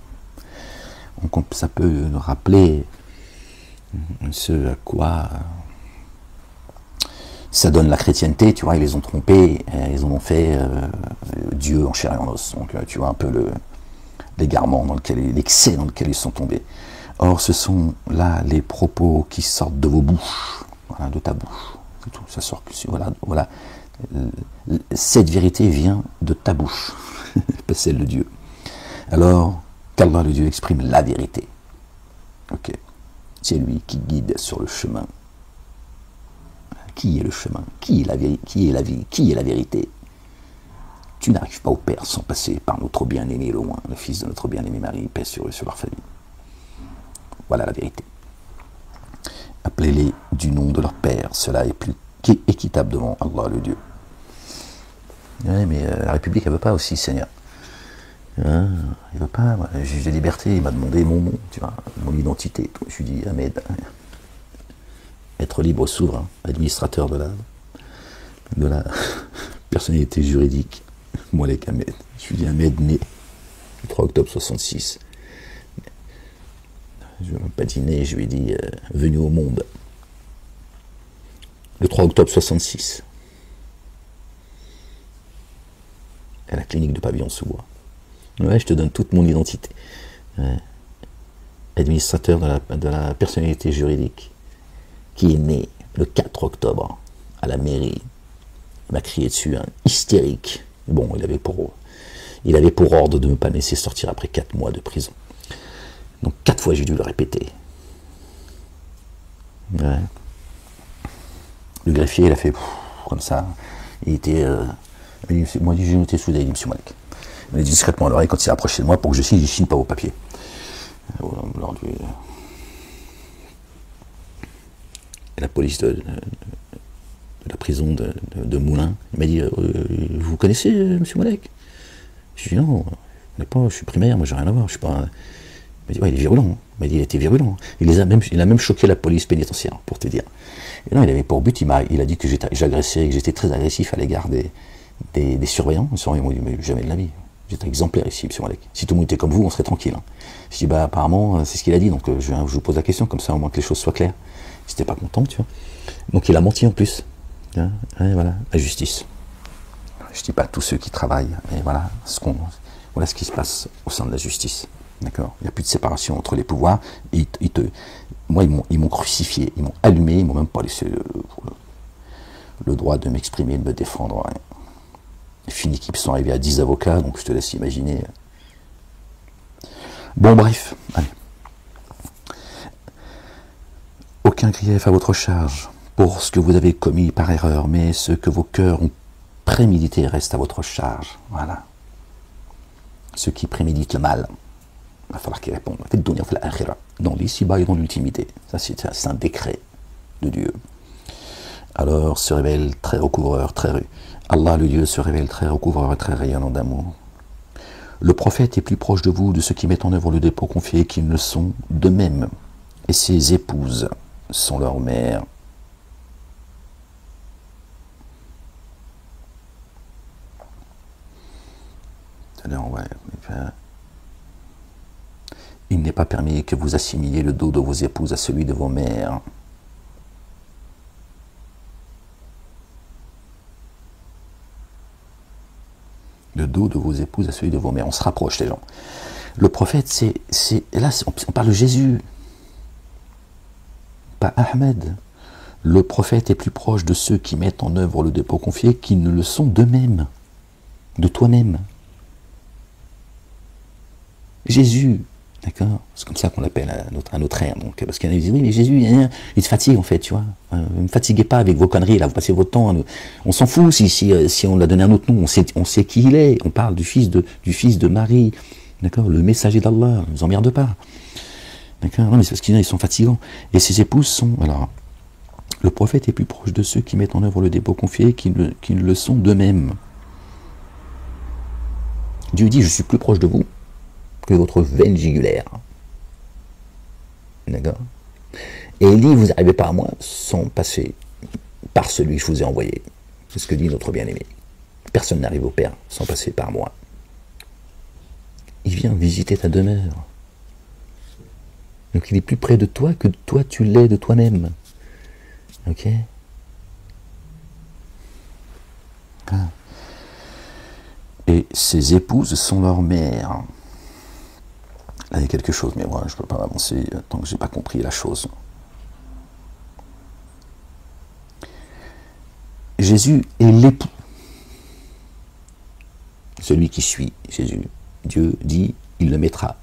Speaker 1: Donc ça peut nous rappeler ce à quoi ça donne la chrétienté, tu vois, ils les ont trompés, ils en ont fait Dieu en chair et en os. Donc tu vois un peu l'égarement dans lequel, l'excès dans lequel ils sont tombés. Or ce sont là les propos qui sortent de vos bouches, voilà, de ta bouche. C'est tout, ça sort, voilà. Cette vérité vient de ta bouche, pas celle de Dieu. Alors, qu'Allah le Dieu exprime la vérité. Ok. C'est lui qui guide sur le chemin. Qui est le chemin? Qui est la vie? Qui est la vie? Qui est la vérité? Tu n'arrives pas au Père sans passer par notre bien-aimé loin, le fils de notre bien-aimé Marie, paix sur eux, sur leur famille. Voilà la vérité. Appelez-les du nom de leur Père, cela est plus équitable devant Allah le Dieu. Oui, mais la République, elle veut pas aussi, Seigneur. Hein, il veut pas, moi, le juge des libertés, il m'a demandé mon nom, tu vois, mon identité. Je lui ai dit, Ahmed, être libre, souverain, administrateur de la personnalité juridique. Moi, les Ahmed. Je lui ai dit, Ahmed, né le 3 octobre 66. Je ne lui ai même pas dit né, je lui ai dit, venu au monde. Le 3 octobre 66. À la clinique de Pavillon-sous-Bois. Ouais, je te donne toute mon identité. Ouais. Administrateur de la personnalité juridique, qui est né le 4 octobre à la mairie. Il m'a crié dessus, un hystérique. Bon, il avait pour ordre de ne pas me laisser sortir après 4 mois de prison. Donc 4 fois j'ai dû le répéter. Ouais. Le greffier, il a fait comme ça. Il était. Moi, j'ai noté sous il dit, monsieur Malek. Il m'a dit discrètement à l'oreille quand il s'est approché de moi pour que je signe, il ne signe pas vos papiers. La police de la prison de Moulins, il m'a dit vous connaissez monsieur Malek? Je lui ai dit non, je suis primaire, moi j'ai rien à voir, je suis pas. Il m'a dit ouais, il est virulent. Il m'a dit il était virulent. Il a même choqué la police pénitentiaire, pour te dire. Et non, il avait pour but, il a dit que j'agressais, que j'étais très agressif à l'égard des surveillants. Les surveillants m'ont dit mais jamais de la vie. J'étais exemplaire ici, monsieur Malek. Si tout le monde était comme vous, on serait tranquille. Hein. Je dis bah apparemment c'est ce qu'il a dit, donc je vous pose la question comme ça au moins que les choses soient claires. J'étais pas content, tu vois. Donc il a menti en plus. Hein, voilà, la justice. Je dis pas tous ceux qui travaillent, mais voilà ce qui se passe au sein de la justice. D'accord. Il n'y a plus de séparation entre les pouvoirs. Moi, ils m'ont crucifié, ils m'ont allumé, ils m'ont même pas laissé le droit de m'exprimer, de me défendre. Hein. Fini qu'ils sont arrivés à 10 avocats, donc je te laisse imaginer. Bon, bref, allez. Aucun grief à votre charge pour ce que vous avez commis par erreur, mais ce que vos cœurs ont prémédité reste à votre charge. Voilà. Ceux qui préméditent le mal, il va falloir qu'ils répondent. Faites donner dans l'ici-bas et dans l'ultimité. Ça, c'est un décret de Dieu. Alors se révèle très recouvreur, très rue. Allah, le Dieu, se révèle très recouvreur et très rayonnant d'amour. Le prophète est plus proche de vous, de ceux qui mettent en œuvre le dépôt confié, qu'ils ne sont de même. Et ses épouses sont leurs mères. Il n'est pas permis que vous assimiliez le dos de vos épouses à celui de vos mères. Le dos de vos épouses à celui de vos mères. On se rapproche, les gens. Le prophète, là, on parle de Jésus, pas Ahmed. Le prophète est plus proche de ceux qui mettent en œuvre le dépôt confié qu'ils ne le sont d'eux-mêmes, de toi-même. Jésus, d'accord? C'est comme ça qu'on l'appelle à notre ère. Donc, parce qu'il y en a qui disent, oui, mais Jésus, il se fatigue en fait, tu vois. Ne me fatiguez pas avec vos conneries, là, vous passez votre temps. On s'en fout si on l'a donné un autre nom, on sait qui il est. On parle du fils de Marie, d'accord? Le messager d'Allah, ne nous emmerde pas. D'accord? Non, mais c'est parce qu'ils sont fatigants. Et ses épouses sont. Alors, le prophète est plus proche de ceux qui mettent en œuvre le dépôt confié qu'ils ne le sont d'eux-mêmes. Dieu dit, je suis plus proche de vous que votre veine jugulaire. D'accord? Et il dit, vous n'arrivez pas à moi sans passer par celui que je vous ai envoyé. C'est ce que dit notre bien-aimé. Personne n'arrive au Père sans passer par moi. Il vient visiter ta demeure. Donc il est plus près de toi que toi tu l'es de toi-même. Ok? Ah. Et ses épouses sont leurs mères. Là, il y a quelque chose, mais moi, je ne peux pas avancer tant que je n'ai pas compris la chose. Jésus est l'époux. Celui qui suit Jésus. Dieu dit, il le mettra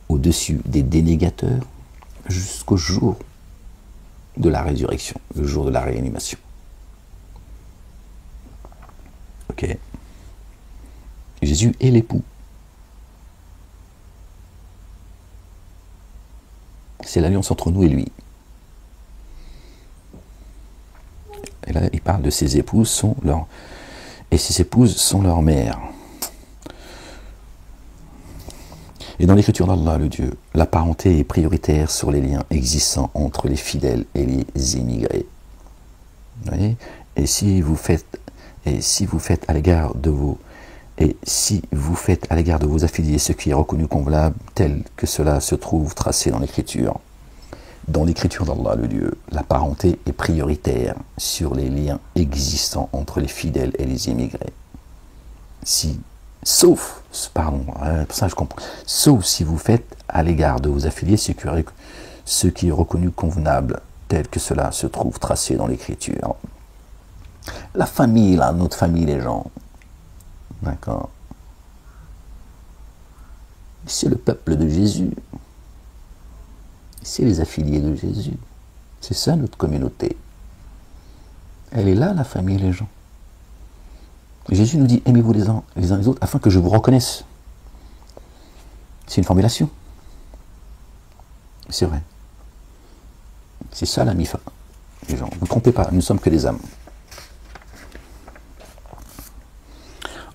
Speaker 1: au-dessus des dénégateurs jusqu'au jour de la résurrection, le jour de la réanimation. Ok? Jésus est l'époux. C'est l'alliance entre nous et lui. Et là, il parle de ses épouses et ses épouses sont leurs mères. Et dans l'écriture d'Allah, le Dieu, la parenté est prioritaire sur les liens existants entre les fidèles et les émigrés. Vous voyez? Et si vous faites à l'égard de vos affiliés ce qui est reconnu convenable, tel que cela se trouve tracé dans l'écriture. Dans l'écriture d'Allah, le Dieu, la parenté est prioritaire sur les liens existants entre les fidèles et les immigrés. Sauf si vous faites à l'égard de vos affiliés ce qui est reconnu convenable, tel que cela se trouve tracé dans l'écriture. La famille, là, notre famille, les gens. D'accord. C'est le peuple de Jésus. C'est les affiliés de Jésus. C'est ça notre communauté. Elle est là, la famille, les gens. Jésus nous dit, aimez-vous les uns les autres afin que je vous reconnaisse. C'est une formulation. C'est vrai. C'est ça la mifa. Les gens, ne vous trompez pas, nous ne sommes que des âmes.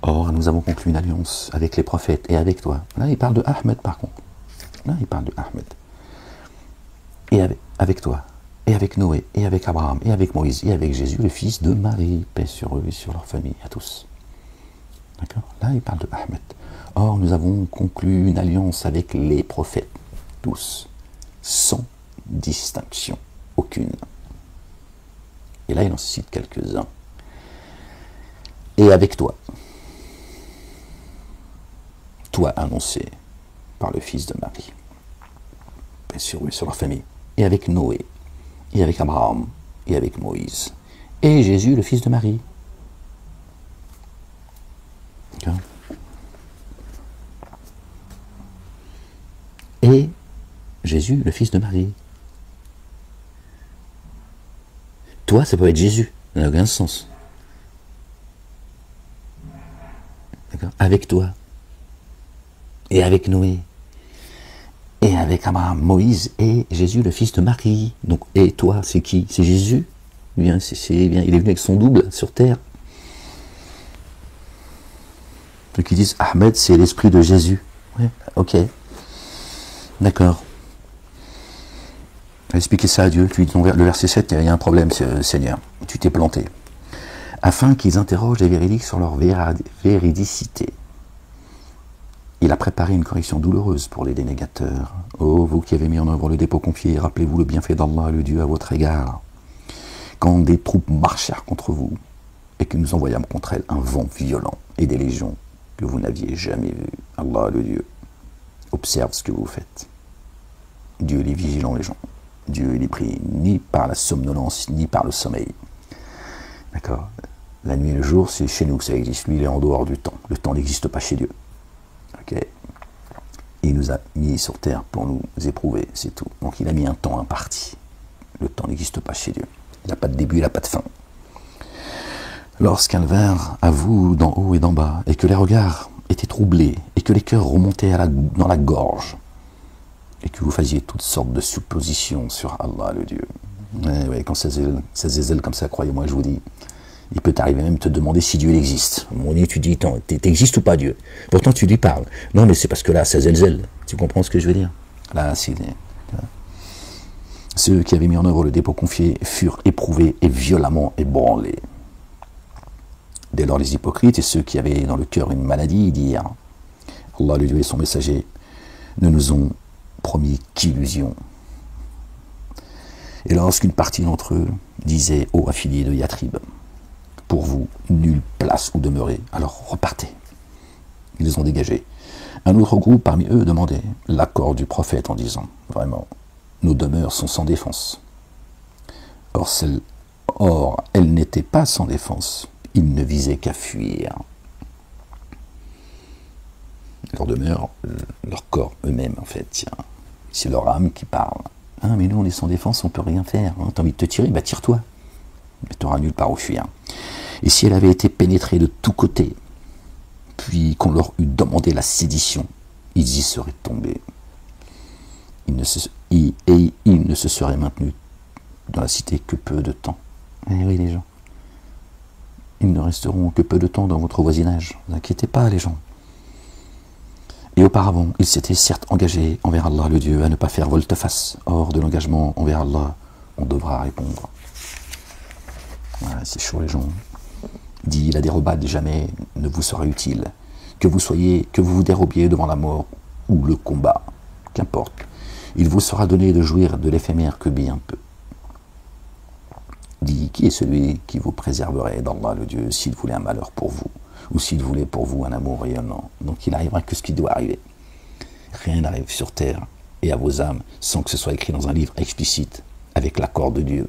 Speaker 1: Or, nous avons conclu une alliance avec les prophètes et avec toi. Là, il parle de Ahmed, par contre. Là, il parle de Ahmed. Et avec toi, et avec Noé, et avec Abraham, et avec Moïse, et avec Jésus, le fils de Marie. Paix sur eux et sur leur famille, à tous. D'accord? Là, il parle de Ahmed. Or, nous avons conclu une alliance avec les prophètes, tous, sans distinction aucune. Et là, il en cite quelques-uns. Et avec toi, toi annoncé par le fils de Marie, bien sûr, oui, sur leur famille, et avec Noé, et avec Abraham, et avec Moïse, et Jésus, le fils de Marie. D'accord? Et Jésus, le fils de Marie. Toi, ça peut être Jésus, ça n'a aucun sens. D'accord? Avec toi, et avec Noé, et avec Abraham, Moïse, et Jésus, le fils de Marie. Donc, et toi, c'est qui? C'est Jésus. Bien, il est venu avec son double sur terre. Ceux qui disent Ahmed, c'est l'esprit de Jésus. Ouais, ok. D'accord. Expliquez ça à Dieu. Tu dis le verset 7, il y a un problème, Seigneur. Tu t'es planté. Afin qu'ils interrogent les véridiques sur leur véridicité. Il a préparé une correction douloureuse pour les dénégateurs. Oh, vous qui avez mis en œuvre le dépôt confié, rappelez-vous le bienfait d'Allah, le Dieu, à votre égard. Quand des troupes marchèrent contre vous, et que nous envoyâmes contre elles un vent violent et des légions que vous n'aviez jamais vues. Allah, le Dieu, observe ce que vous faites. Dieu, il est vigilant, les gens. Dieu, il est pris ni par la somnolence, ni par le sommeil. D'accord? La nuit et le jour, c'est chez nous que ça existe. Lui, il est en dehors du temps. Le temps n'existe pas chez Dieu. Ok? Il nous a mis sur terre pour nous éprouver, c'est tout. Donc il a mis un temps imparti. Le temps n'existe pas chez Dieu. Il n'a pas de début, il n'a pas de fin. Lorsqu'elles vinrent à vous d'en haut et d'en bas, et que les regards étaient troublés, et que les cœurs remontaient dans la gorge, et que vous faisiez toutes sortes de suppositions sur Allah, le Dieu. Ouais, quand ça zèle comme ça, croyez-moi, je vous dis, il peut t'arriver même de te demander si Dieu existe. À un moment donné, tu dis, t'existes ou pas Dieu? Pourtant, tu lui parles. Non, mais c'est parce que là, ça zèle. Tu comprends ce que je veux dire? Là, c'est... Ceux qui avaient mis en œuvre le dépôt confié furent éprouvés et violemment ébranlés. Dès lors, les hypocrites et ceux qui avaient dans le cœur une maladie dirent, Allah, le Dieu et son messager, ne nous ont promis qu'illusion. Et lorsqu'une partie d'entre eux disait aux affiliés de Yatrib, pour vous, nulle place où demeurer, alors repartez. Ils les ont dégagés. Un autre groupe parmi eux demandait l'accord du prophète en disant, vraiment, nos demeures sont sans défense. Or, elles n'étaient pas sans défense. Ils ne visaient qu'à fuir. Leur demeure, leur corps eux-mêmes, en fait, tiens. C'est leur âme qui parle. Ah, mais nous, on est sans défense, on peut rien faire. Hein. T'as envie de te tirer, bah tire-toi. Mais t'auras nulle part où fuir. Et si elle avait été pénétrée de tous côtés, puis qu'on leur eût demandé la sédition, ils y seraient tombés. Ils ne se seraient maintenus dans la cité que peu de temps. Eh oui, les gens. Ils ne resteront que peu de temps dans votre voisinage. Ne vous inquiétez pas, les gens. Et auparavant, ils s'étaient certes engagés envers Allah, le Dieu, à ne pas faire volte-face. Or, de l'engagement envers Allah, on devra répondre. Voilà, c'est chaud, les gens. Dit, la dérobade jamais ne vous sera utile. Que vous vous dérobiez devant la mort ou le combat, qu'importe. Il vous sera donné de jouir de l'éphémère que bien peu. Dit, qui est celui qui vous préserverait d'Allah, le Dieu, s'il voulait un malheur pour vous, ou s'il voulait pour vous un amour rayonnant. Donc il n'arrivera que ce qui doit arriver. Rien n'arrive sur terre et à vos âmes sans que ce soit écrit dans un livre explicite, avec l'accord de Dieu.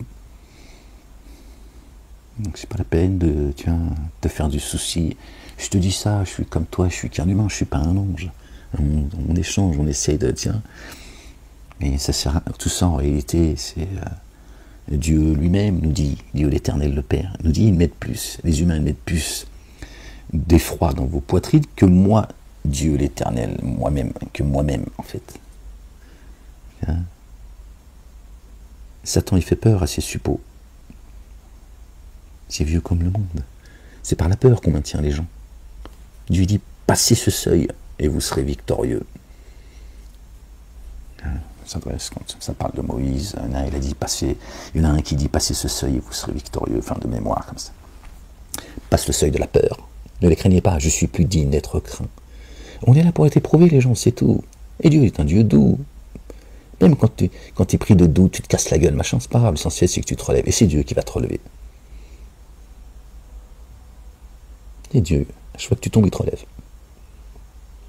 Speaker 1: Donc c'est pas la peine de te faire du souci. Je te dis ça, je suis comme toi, je suis qu'un humain, je suis pas un ange. On échange, on essaye de, mais ça sert à, tout ça en réalité, c'est Dieu lui-même nous dit, Dieu l'Éternel le Père, nous dit, ils mettent plus, les humains mettent plus d'effroi dans vos poitrines que moi, Dieu l'Éternel, moi-même, que moi-même, en fait. Hein? Satan, il fait peur à ses suppôts. C'est vieux comme le monde. C'est par la peur qu'on maintient les gens. Dieu dit, passez ce seuil et vous serez victorieux. Ça parle de Moïse, il a dit passez, il y en a un qui dit passez ce seuil et vous serez victorieux, enfin de mémoire comme ça. Passe le seuil de la peur. Ne les craignez pas, je suis plus digne d'être craint. On est là pour être éprouvés, les gens, c'est tout. Et Dieu est un Dieu doux. Même quand tu es pris de doute, tu te casses la gueule, machin, c'est pas grave, l'essentiel c'est que tu te relèves. Et c'est Dieu qui va te relever. Et Dieu, à chaque fois que tu tombes, il te relève.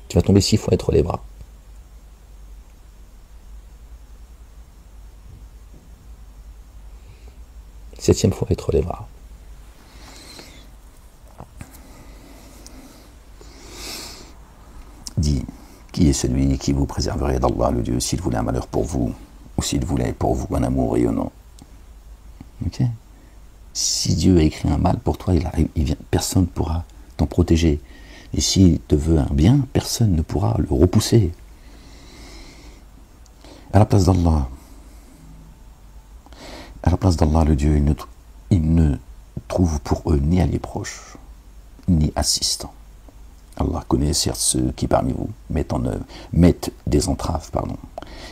Speaker 1: Tu vas tomber 6 fois et te relèvera. Septième fois, il te relèvera. Dis, qui est celui qui vous préserverait d'Allah, le Dieu, s'il voulait un malheur pour vous, ou s'il voulait pour vous un amour rayonnant? Ok? Si Dieu a écrit un mal pour toi, personne ne pourra t'en protéger. Et s'il te veut un bien, personne ne pourra le repousser. À la place d'Allah, le Dieu, il ne trouve pour eux ni alliés proches, ni assistants. Allah connaît certes ceux qui parmi vous mettent des entraves,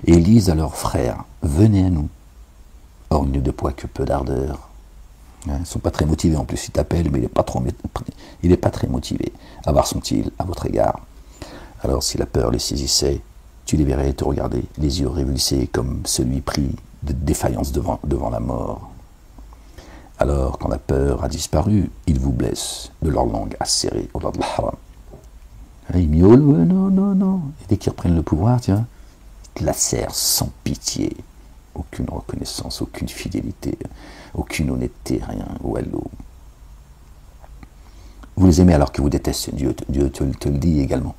Speaker 1: et ils disent à leurs frères, venez à nous. Or, ils ne déploient que peu d'ardeur. Ils ne sont pas très motivés, en plus ils t'appellent, mais il n'est pas très motivé. Avare sont-ils à votre égard? Alors si la peur les saisissait, tu les verrais te regarder, les yeux révulsés comme celui pris de défaillance devant la mort. Alors, quand la peur a disparu, ils vous blessent de leur langue acérée au lord de l'haram. Ils miaulent, non, non, non. Et dès qu'ils reprennent le pouvoir, ils te lacèrent sans pitié. Aucune reconnaissance, aucune fidélité, aucune honnêteté, rien. Wallo. Vous les aimez alors que vous détestez. Dieu te le dit également.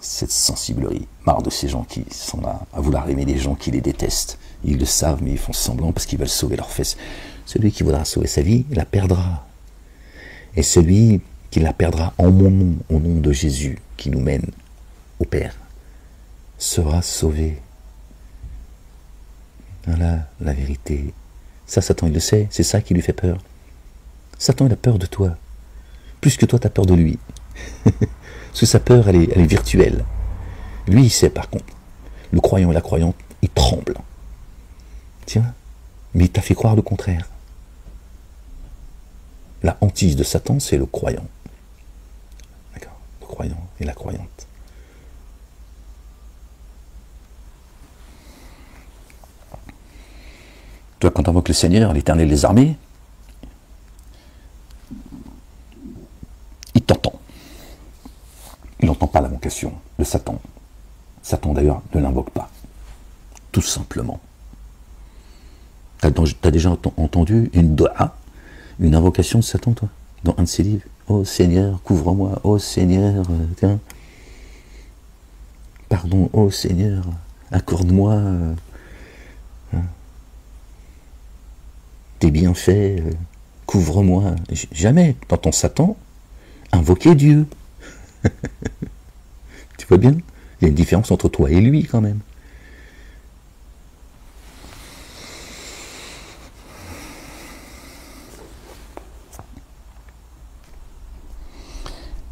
Speaker 1: Cette sensiblerie, marre de ces gens qui sont là à vouloir aimer des gens qui les détestent. Ils le savent, mais ils font semblant parce qu'ils veulent sauver leurs fesses. Celui qui voudra sauver sa vie, la perdra. Et celui qui la perdra en mon nom, au nom de Jésus, qui nous mène au Père, sera sauvé. Voilà la vérité. Ça, Satan, il le sait, c'est ça qui lui fait peur. Satan, il a peur de toi. Plus que toi, tu as peur de lui. Parce que sa peur, elle est virtuelle. Lui, il sait par contre. Le croyant et la croyante, ils tremblent. Tiens, mais il t'a fait croire le contraire. La hantise de Satan, c'est le croyant. D'accord? Le croyant et la croyante. Toi, quand tu invoques le Seigneur, l'Éternel des armées, il t'entend. Il n'entend pas l'invocation de Satan. Satan, d'ailleurs, ne l'invoque pas. Tout simplement. Tu as déjà entendu une doha, une invocation de Satan, toi, dans un de ses livres? Oh Seigneur, couvre-moi. Oh Seigneur, tiens. Pardon, oh Seigneur, accorde-moi tes bienfaits, couvre-moi. Jamais, t'entends Satan invoquer Dieu. Tu vois bien? Il y a une différence entre toi et lui quand même.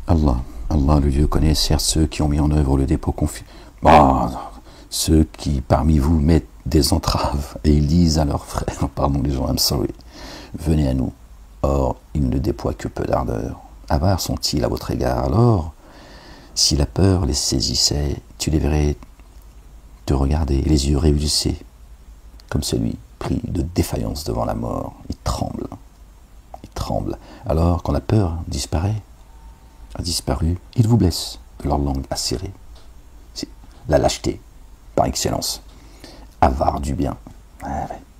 Speaker 1: Allah, le Dieu, connaît certes ceux qui ont mis en œuvre le dépôt confié. Ceux qui parmi vous mettent des entraves et ils disent à leurs frères, pardon les gens, I'm sorry, venez à nous. Or, ils ne déploient que peu d'ardeur. Avares sont-ils à votre égard? Alors, si la peur les saisissait, tu les verrais te regarder, les yeux révulsés, comme celui pris de défaillance devant la mort. Il tremble. Alors, quand la peur a disparu, ils vous blessent de leur langue acérée. C'est la lâcheté, par excellence. Avare du bien. Ne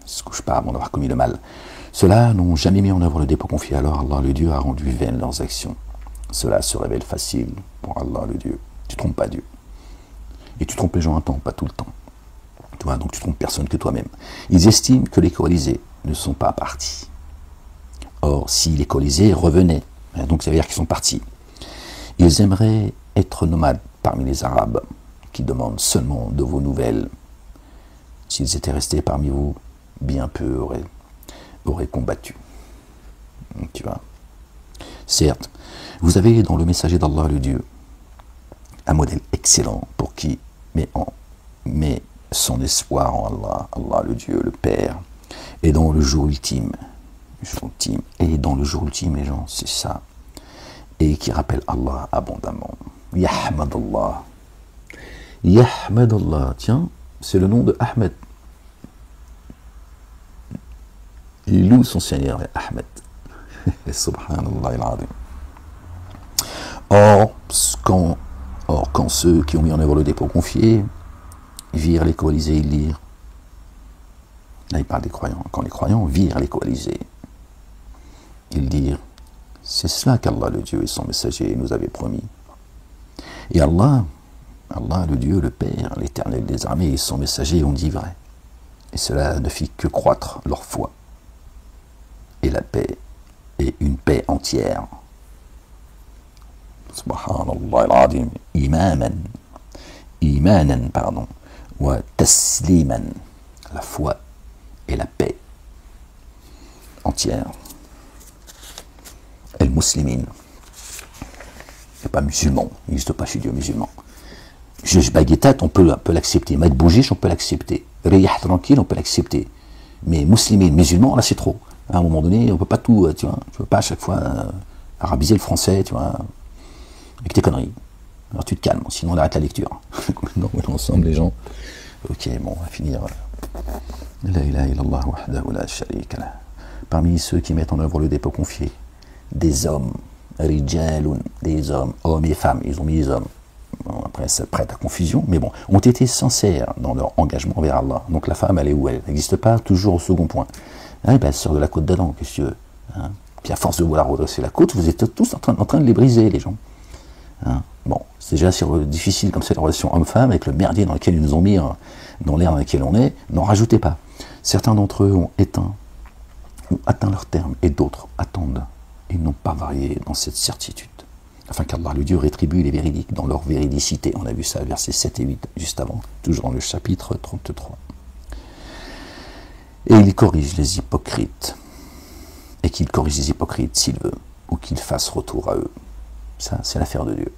Speaker 1: se couche pas avant d'avoir commis le mal. Ceux-là n'ont jamais mis en œuvre le dépôt confié. Alors Allah le Dieu a rendu vaines leurs actions. Cela se révèle facile pour Allah le Dieu. Tu trompes pas Dieu. Et tu trompes les gens un temps, pas tout le temps. Tu vois, donc tu trompes personne que toi-même. Ils estiment que les coalisés ne sont pas partis. Or, si les coalisés revenaient, donc ça veut dire qu'ils sont partis, ils aimeraient être nomades parmi les Arabes, qui demandent seulement de vos nouvelles. S'ils étaient restés parmi vous, bien peu auraient combattu. Tu vois. Certes, vous avez dans le messager d'Allah le Dieu un modèle excellent pour qui met son espoir en Allah, Allah le Dieu, le Père, et dans le jour ultime, et dans le jour ultime, les gens, c'est ça, et qui rappelle Allah abondamment. Yahmadallah. Yahmadallah, tiens, c'est le nom de Ahmed. Il loue son Seigneur, Ahmed. Subhanallah al-Azim. Or, quand ceux qui ont mis en œuvre le dépôt confié virent les coalisés, ils dirent, là il parle des croyants, quand les croyants virent les coalisés, ils dirent, c'est cela qu'Allah le Dieu et son messager nous avaient promis. Et Allah le Dieu, le Père, l'Éternel des armées et son messager ont dit vrai. Et cela ne fit que croître leur foi et la paix, et une paix entière. Subhanallah al-Azim. Imanan, pardon. Wa tasliman. La foi et la paix entière. El-Muslimin. Et pas musulman. Il n'existe pas chez Dieu musulman. Juge baguettat, on peut l'accepter. Maître bougiche, on peut l'accepter. Riyah tranquille, on peut l'accepter. Mais muslimin, musulman, là c'est trop. À un moment donné, on ne peut pas tout, tu vois. Tu ne peux pas à chaque fois arabiser le français, tu vois, avec tes conneries. Alors tu te calmes, sinon on arrête la lecture. Non, mais ensemble les gens. Ok, bon, on va finir. La ilaha illallah wahdahu la sharika lah. Parmi ceux qui mettent en œuvre le dépôt confié, des hommes, rijalun, des hommes, hommes et femmes, ils ont mis les hommes. Bon, après, ça prête à confusion, mais bon, ont été sincères dans leur engagement vers Allah. Donc la femme, elle est où elle n'existe pas, toujours au second point. Ah, ben, elle sort de la côte d'Adam, qu'est-ce que tu veux, hein. Puis à force de vouloir redresser la côte, vous êtes tous en train de les briser, les gens. Hein. Bon, c'est déjà assez difficile comme c'est la relation homme-femme, avec le merdier dans lequel ils nous ont mis, dans l'air dans lequel on est, n'en rajoutez pas. Certains d'entre eux ont atteint leur terme, et d'autres attendent. Ils n'ont pas varié dans cette certitude, afin qu'Allah le Dieu rétribue les véridiques dans leur véridicité. On a vu ça, versets 7 et 8, juste avant, toujours dans le chapitre 33. Et il corrige les hypocrites, et qu'il corrige les hypocrites s'il veut, ou qu'il fasse retour à eux. Ça, c'est l'affaire de Dieu.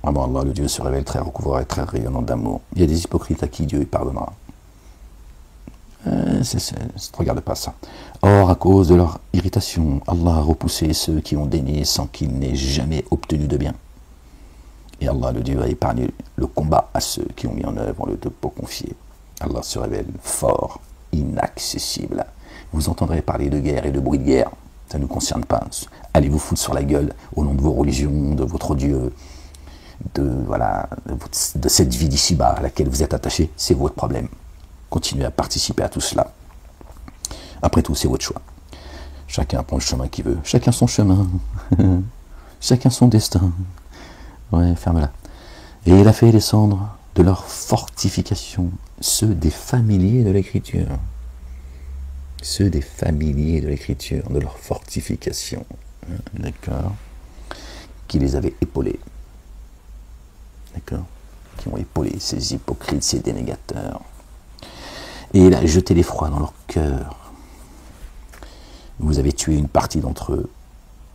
Speaker 1: Vraiment, Allah, le Dieu, se révèle très recouvrant et très rayonnant d'amour. Il y a des hypocrites à qui Dieu pardonnera. Ne regarde pas ça. Or, à cause de leur irritation, Allah a repoussé ceux qui ont daigné sans qu'ils n'aient jamais obtenu de bien. Et Allah, le Dieu, a épargné le combat à ceux qui ont mis en œuvre le dépôt confié. Allah se révèle fort, inaccessible. Vous entendrez parler de guerre et de bruit de guerre. Ça ne nous concerne pas. Allez vous foutre sur la gueule au nom de vos religions, de votre Dieu, de cette vie d'ici-bas à laquelle vous êtes attaché. C'est votre problème. Continuez à participer à tout cela. Après tout, c'est votre choix. Chacun prend le chemin qu'il veut. Chacun son chemin. Chacun son destin. Ouais, ferme-la. Et il a fait descendre de leurs fortifications ceux des familiers de l'écriture. Ceux des familiers de l'écriture, de leurs fortifications. D'accord. Qui les avaient épaulés. D'accord. Qui ont épaulé ces hypocrites, ces dénégateurs. Et il a jeté l'effroi dans leur cœur. Vous avez tué une partie d'entre eux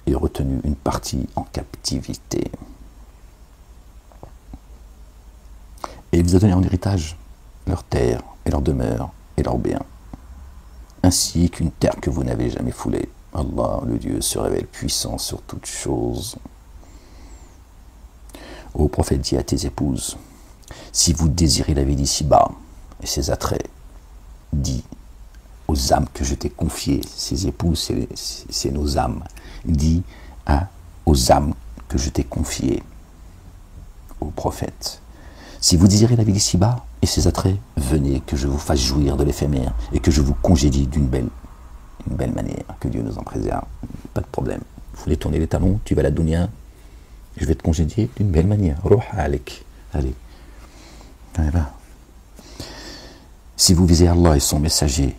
Speaker 1: et retenu une partie en captivité. Et il vous a donné en héritage leur terre et leur demeure et leurs biens, ainsi qu'une terre que vous n'avez jamais foulée. Allah, le Dieu, se révèle puissant sur toutes choses. Ô prophète, dis à tes épouses, si vous désirez la vie d'ici-bas et ses attraits, dis aux âmes que je t'ai confiées, ces épouses, c'est nos âmes, dis aux âmes que je t'ai confiées, ô prophète, si vous désirez la vie d'ici-bas et ses attraits, venez que je vous fasse jouir de l'éphémère et que je vous congédie d'une belle manière, que Dieu nous en préserve, pas de problème. Vous voulez tourner les talons, tu vas à la dunya, je vais te congédier d'une belle manière. Ruh alik. Allez. Voilà. Si vous visez Allah et son messager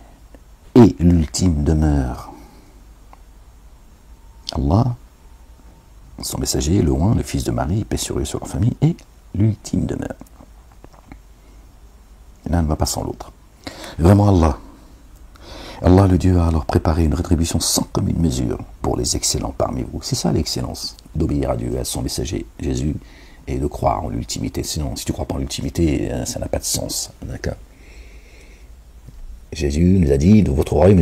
Speaker 1: et l'ultime demeure, Allah, son messager, le oint, le fils de Marie, paix sur eux, sur leur famille, et l'ultime demeure. L'un ne va pas sans l'autre. Vraiment Allah. Allah le Dieu a alors préparé une rétribution sans commune mesure pour les excellents parmi vous. C'est ça l'excellence, d'obéir à Dieu, à son messager, Jésus, et de croire en l'ultimité. Sinon, si tu ne crois pas en l'ultimité, ça n'a pas de sens. D'accord ? Jésus nous a dit, votre royaume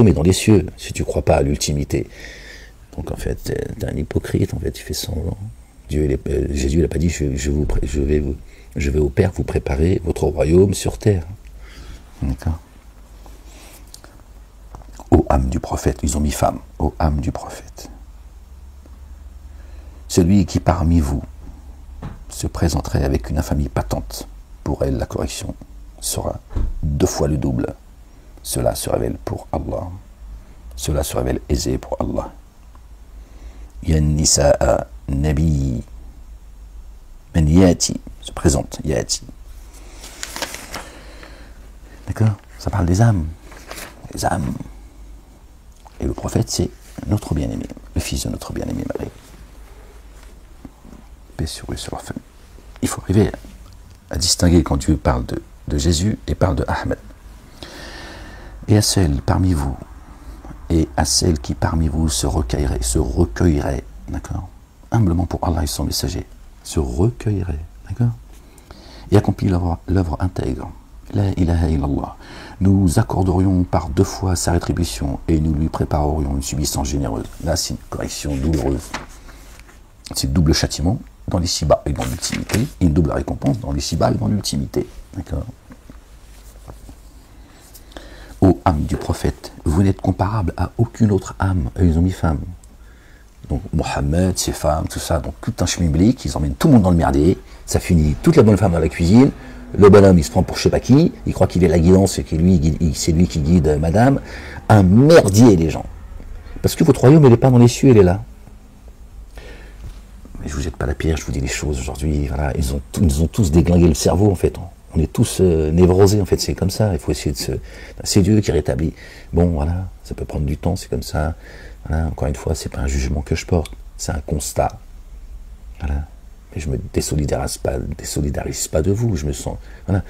Speaker 1: est dans les cieux, si tu ne crois pas à l'ultimité. Donc en fait, tu es un hypocrite, en fait, tu fais semblant. Jésus n'a pas dit, je vais au Père vous préparer votre royaume sur terre. D'accord. Ô âme du prophète, ils ont mis femme, ô âme du prophète. Celui qui parmi vous se présenterait avec une infamie patente, pour elle la correction sera 2 fois le double. Cela se révèle pour Allah. Cela se révèle aisé pour Allah. Ya nisa'a nabi man yati, se présente, yati. D'accord? Ça parle des âmes. Les âmes. Et le prophète, c'est notre bien-aimé, le fils de notre bien-aimé Marie. Paix sur eux, sur leur famille. Il faut arriver à distinguer quand Dieu parle de Jésus et parle de Ahmed. Et à celles parmi vous, et à celles qui parmi vous se recueilleraient, d'accord, humblement pour Allah et son messager, se recueilleraient, d'accord, et accomplir l'œuvre intègre. La ilaha illallah. Nous accorderions par 2 fois sa rétribution et nous lui préparerions une subissance généreuse. Là, c'est une correction douloureuse. C'est le double châtiment dans les ci-bas et dans l'ultimité, et une double récompense dans les ci-bas et dans l'ultimité. D'accord. Ô âme du prophète, vous n'êtes comparable à aucune autre âme. Ils ont mis femme. Donc Mohammed, ses femmes, tout ça, donc tout un schmilblick, ils emmènent tout le monde dans le merdier, ça finit toute la bonne femme dans la cuisine, le bonhomme il se prend pour je sais pas qui, il croit qu'il est la guidance et que c'est lui qui guide madame, un merdier les gens. Parce que votre royaume il n'est pas dans les cieux, il est là. Mais je vous jette pas la pierre, je vous dis les choses aujourd'hui, voilà, ils ont tous déglingué le cerveau en fait. On est tous névrosés, en fait, c'est comme ça, il faut essayer de c'est Dieu qui rétablit. Bon, voilà, ça peut prendre du temps, c'est comme ça. Voilà, encore une fois, c'est pas un jugement que je porte, c'est un constat. Voilà. Mais je me désolidarise pas de vous, je me sens... Voilà.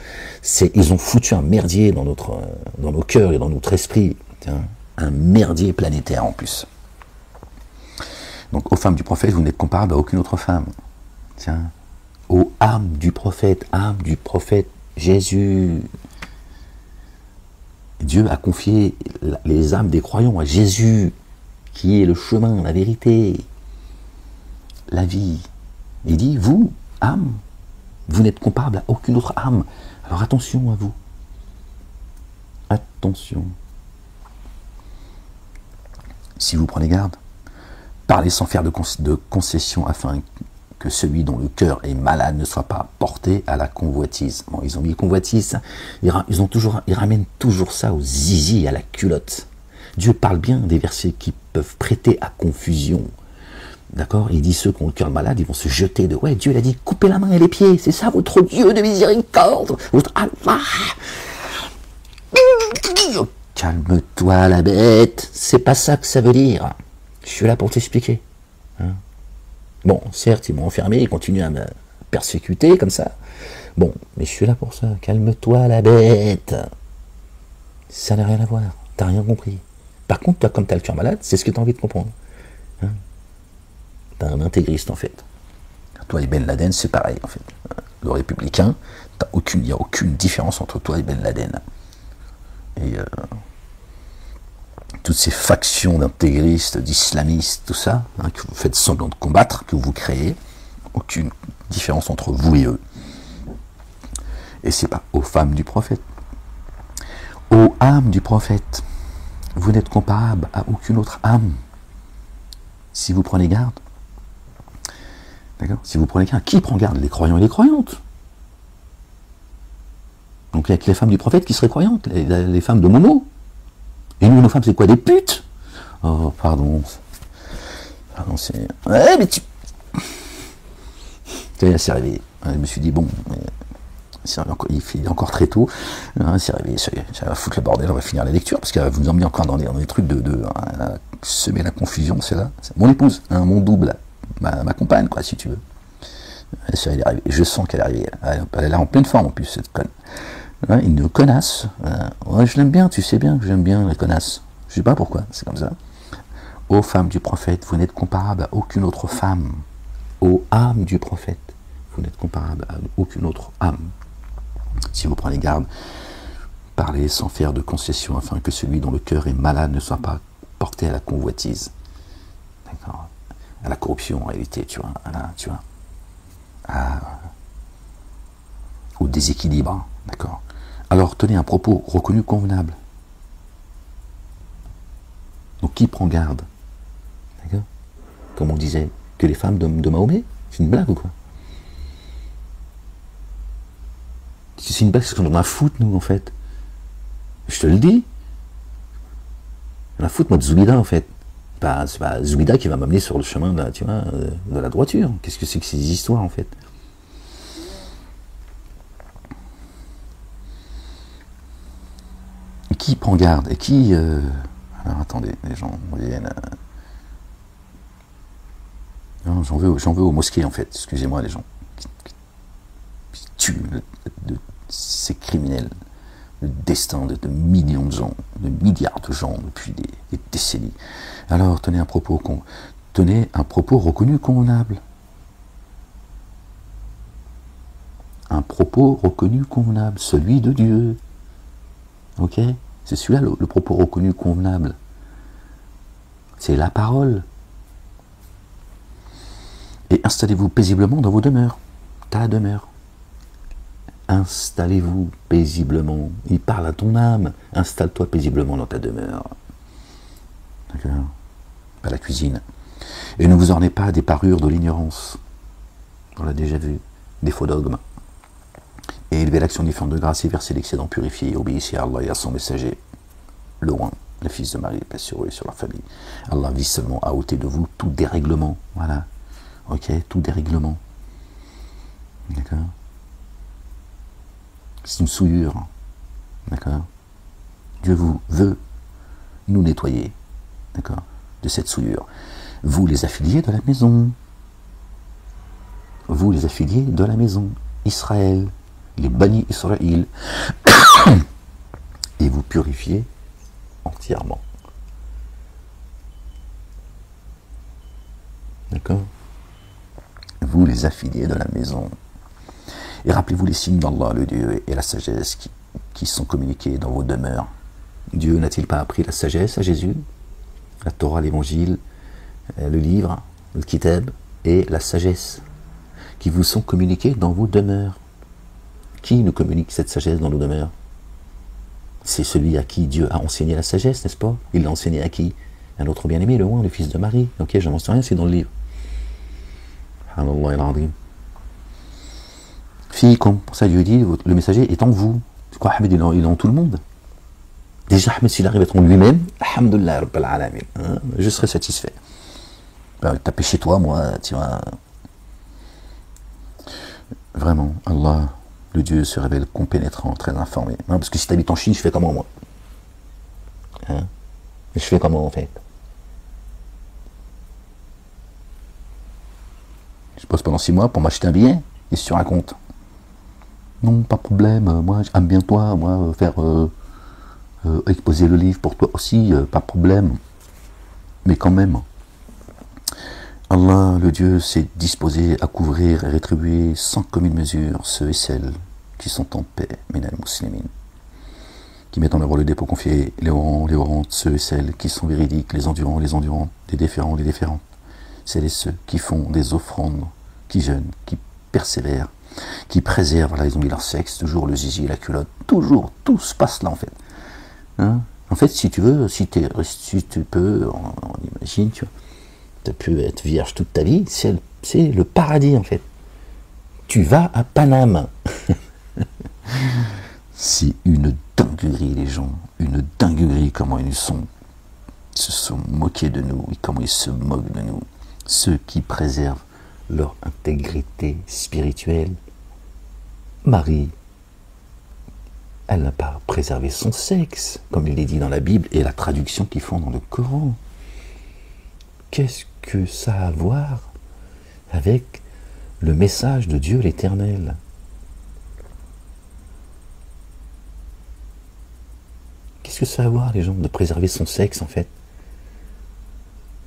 Speaker 1: Ils ont foutu un merdier dans nos cœurs et dans notre esprit. Tiens, un merdier planétaire en plus. Donc, aux femmes du prophète, vous n'êtes comparable à aucune autre femme. Tiens. Ô âme du prophète Jésus. Dieu a confié les âmes des croyants à Jésus, qui est le chemin, la vérité, la vie. Il dit, vous, âme, vous n'êtes comparable à aucune autre âme. Alors attention à vous. Attention. Si vous prenez garde, parlez sans faire de concession afin que celui dont le cœur est malade ne soit pas porté à la convoitise. Bon, ils ont mis convoitise, ils ramènent toujours ça au zizi, à la culotte. Dieu parle bien des versets qui peuvent prêter à confusion. D'accord? Il dit ceux qui ont le cœur malade, ils vont se jeter de... Ouais, Dieu l'a dit, coupez la main et les pieds, c'est ça votre Dieu de miséricorde, votre Allah. Calme-toi la bête, c'est pas ça que ça veut dire. Je suis là pour t'expliquer. Hein? Bon, certes, ils m'ont enfermé, ils continuent à me persécuter comme ça. Bon, mais je suis là pour ça. Calme-toi, la bête. Ça n'a rien à voir. T'as rien compris. Par contre, toi, comme t'as le cœur malade, c'est ce que t'as envie de comprendre. Hein? T'es un intégriste, en fait. Toi et Ben Laden, c'est pareil, en fait. Le républicain, il n'y a aucune différence entre toi et Ben Laden. Et toutes ces factions d'intégristes, d'islamistes, tout ça, hein, que vous faites semblant de combattre, que vous créez, aucune différence entre vous et eux. Et c'est pas aux femmes du prophète. Ô âme du prophète, vous n'êtes comparable à aucune autre âme. Si vous prenez garde, d'accord? Si vous prenez garde, qui prend garde? Les croyants et les croyantes. Donc avec les femmes du prophète qui seraient croyantes, les femmes de Momo. Et nous, nos femmes, c'est quoi? Des putes? Oh, pardon. Pardon, c'est... Ouais, mais tu... C'est arrivé. Je me suis dit, bon, Il est encore très tôt, hein, c'est arrivé, ça va foutre le bordel, on va finir la lecture, parce qu'elle va vous emmener encore dans des trucs semer la confusion, c'est là. C'est mon épouse, hein, mon double, ma compagne, quoi, si tu veux. Elle est arrivée, je sens qu'elle est arrivée, elle est là en pleine forme en plus, cette conne. Hein, une connasse, ouais, je l'aime bien, tu sais bien que j'aime bien les connasses. Je sais pas pourquoi, c'est comme ça. Ô femmes du prophète, vous n'êtes comparable à aucune autre femme. Ô âme du prophète, vous n'êtes comparable à aucune autre âme. Si vous prenez garde, parlez sans faire de concession, afin que celui dont le cœur est malade ne soit pas porté à la convoitise. D'accord, à la corruption en réalité, tu vois, au déséquilibre, d'accord. Alors tenez un propos reconnu convenable. Donc qui prend garde? D'accord. Comme on disait, que les femmes de Mahomet? C'est une blague ou quoi? C'est une blague, c'est qu'on en a foutre, nous, en fait. Je te le dis. On a foutre, moi, de Zoubida, en fait. C'est pas Zoubida qui va m'amener sur le chemin de, tu vois, de la droiture. Qu'est-ce que c'est que ces histoires, en fait? Et qui prend garde? Et qui... Alors, attendez, les gens viennent... Non, j'en veux aux mosquées, en fait. Excusez-moi, les gens. Qui tuent ces criminels. Le destin de millions de gens, de milliards de gens depuis des décennies. Alors, tenez un propos reconnu convenable. Un propos reconnu convenable, celui de Dieu. Ok? C'est celui-là le propos reconnu convenable. C'est la parole. Et installez-vous paisiblement dans vos demeures. Ta demeure. Installez-vous paisiblement. Il parle à ton âme. Installe-toi paisiblement dans ta demeure. D'accord? Pas la cuisine. Et ne vous ornez pas des parures de l'ignorance. On l'a déjà vu. Des faux dogmes. Et élevez l'action différente de grâce et versez l'excédent purifié. Et obéissez à Allah et à son messager. Le roi, le fils de Marie, paix sur eux et sur leur famille. Allah vise seulement à ôter de vous tout dérèglement. Voilà. Ok? Tout dérèglement. D'accord? C'est une souillure, d'accord? Dieu vous veut nous nettoyer, d'accord, de cette souillure. Vous les affiliés de la maison, vous les affiliés de la maison, Israël, les Bani Israël, et vous purifiez entièrement. D'accord? Vous les affiliés de la maison. Et rappelez-vous les signes d'Allah, le Dieu, et la sagesse qui sont communiqués dans vos demeures. Dieu n'a-t-il pas appris la sagesse à Jésus? La Torah, l'Évangile, le livre, le Kitab, et la sagesse, qui vous sont communiqués dans vos demeures. Qui nous communique cette sagesse dans nos demeures? C'est celui à qui Dieu a enseigné la sagesse, n'est-ce pas? Il l'a enseigné à qui? Un autre bien-aimé, le roi, le fils de Marie. Ok, je n'en sais rien, c'est dans le livre. Allah el-Azim. Fiikum, pour ça Dieu dit, le messager est en vous. C'est quoi, Ahmed, il est en tout le monde. Déjà, Ahmed, s'il arrive à être en lui-même, alhamdoulilah, Rabbil Alamin, hein, je serai satisfait. Ben, taper chez toi, moi, tu vois. Vraiment, Allah, le Dieu se révèle compénétrant, très informé. Hein, parce que si tu habites en Chine, je fais comment, moi? Hein? Je fais comment, en fait? Je pose pendant 6 mois pour m'acheter un billet et sur un compte. Non, pas de problème, moi j'aime bien toi, moi faire exposer le livre pour toi aussi, pas de problème. Mais quand même, Allah, le Dieu, s'est disposé à couvrir et rétribuer sans commune mesure ceux et celles qui sont en paix, minal muslimin, qui mettent en œuvre le dépôt confié, les orants, les orantes, ceux et celles qui sont véridiques, les endurants, les endurantes, les déférents, les déférentes. C'est les ceux qui font des offrandes, qui jeûnent, qui persévèrent, qui préservent, voilà, ils ont mis leur sexe, toujours le zizi et la culotte, toujours, tout se passe là en fait. Hein? En fait, si tu veux, si tu peux, on imagine, tu vois, tu as pu être vierge toute ta vie, c'est le paradis en fait. Tu vas à Paname. C'est une dinguerie les gens, une dinguerie comment ils se sont moqués de nous, et comment ils se moquent de nous. Ceux qui préservent leur intégrité spirituelle. Marie, Elle n'a pas préservé son sexe, comme il est dit dans la Bible et la traduction qu'ils font dans le Coran. Qu'est-ce que ça a à voir avec le message de Dieu l'Éternel? Qu'est-ce que ça a à voir, les gens, de préserver son sexe, en fait?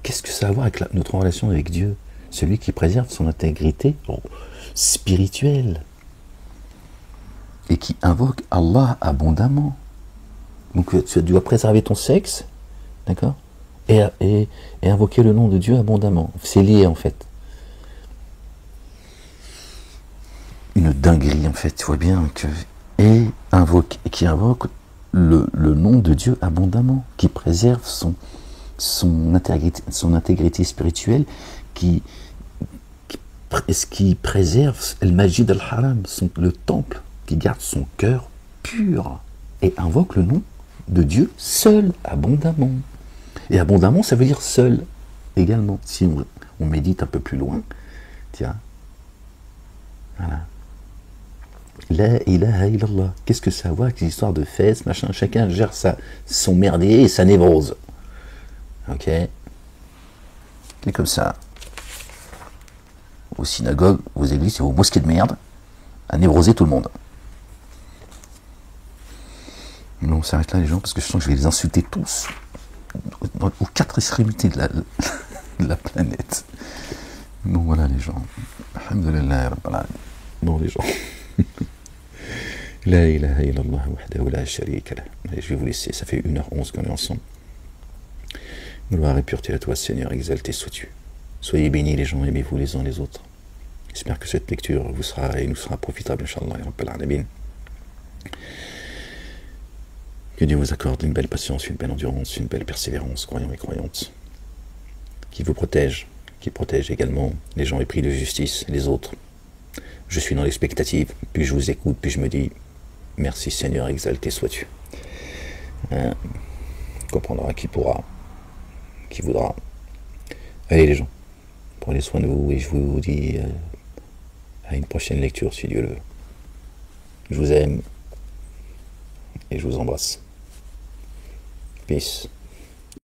Speaker 1: Qu'est-ce que ça a à voir avec notre relation avec Dieu? Celui qui préserve son intégrité spirituelle et qui invoque Allah abondamment. Donc tu dois préserver ton sexe, d'accord, et invoquer le nom de Dieu abondamment. C'est lié, en fait. Une dinguerie, en fait, tu vois bien que... Et qui invoque le nom de Dieu abondamment, qui préserve son intégrité spirituelle, qui préserve el Majid al-Haram, le temple, qui garde son cœur pur, et invoque le nom de Dieu seul, abondamment. Et abondamment, ça veut dire seul, également. Si on médite un peu plus loin, tiens, voilà. La ilaha illallah. Qu'est-ce que ça a à voir avec les histoires de fesses, machin? Chacun gère son merdier et sa névrose. Ok? C'est comme ça. Aux synagogues, aux églises et aux mosquées de merde, à névroser tout le monde. Non, on s'arrête là, les gens, parce que je sens que je vais les insulter tous, aux quatre extrémités de la planète. Bon, voilà, les gens. Alhamdulillah, bon, les gens. La ilaha illallah wahdahu la sharika lah. Je vais vous laisser, ça fait 1h11 qu'on est ensemble. Gloire et pureté à toi, Seigneur, exalté sois-tu. Soyez bénis, les gens, aimez-vous les uns les autres. J'espère que cette lecture vous sera et nous sera profitable, Inch'Allah, que Dieu vous accorde une belle patience, une belle endurance, une belle persévérance, croyants et croyantes, qui vous protège, qui protège également les gens épris de justice, les autres. Je suis dans l'expectative, puis je vous écoute, puis je me dis, merci Seigneur, exalté sois-tu. Comprendra qui pourra, qui voudra. Allez les gens, prenez soin de vous et je vous dis à une prochaine lecture si Dieu le veut. Je vous aime et je vous embrasse. Peace.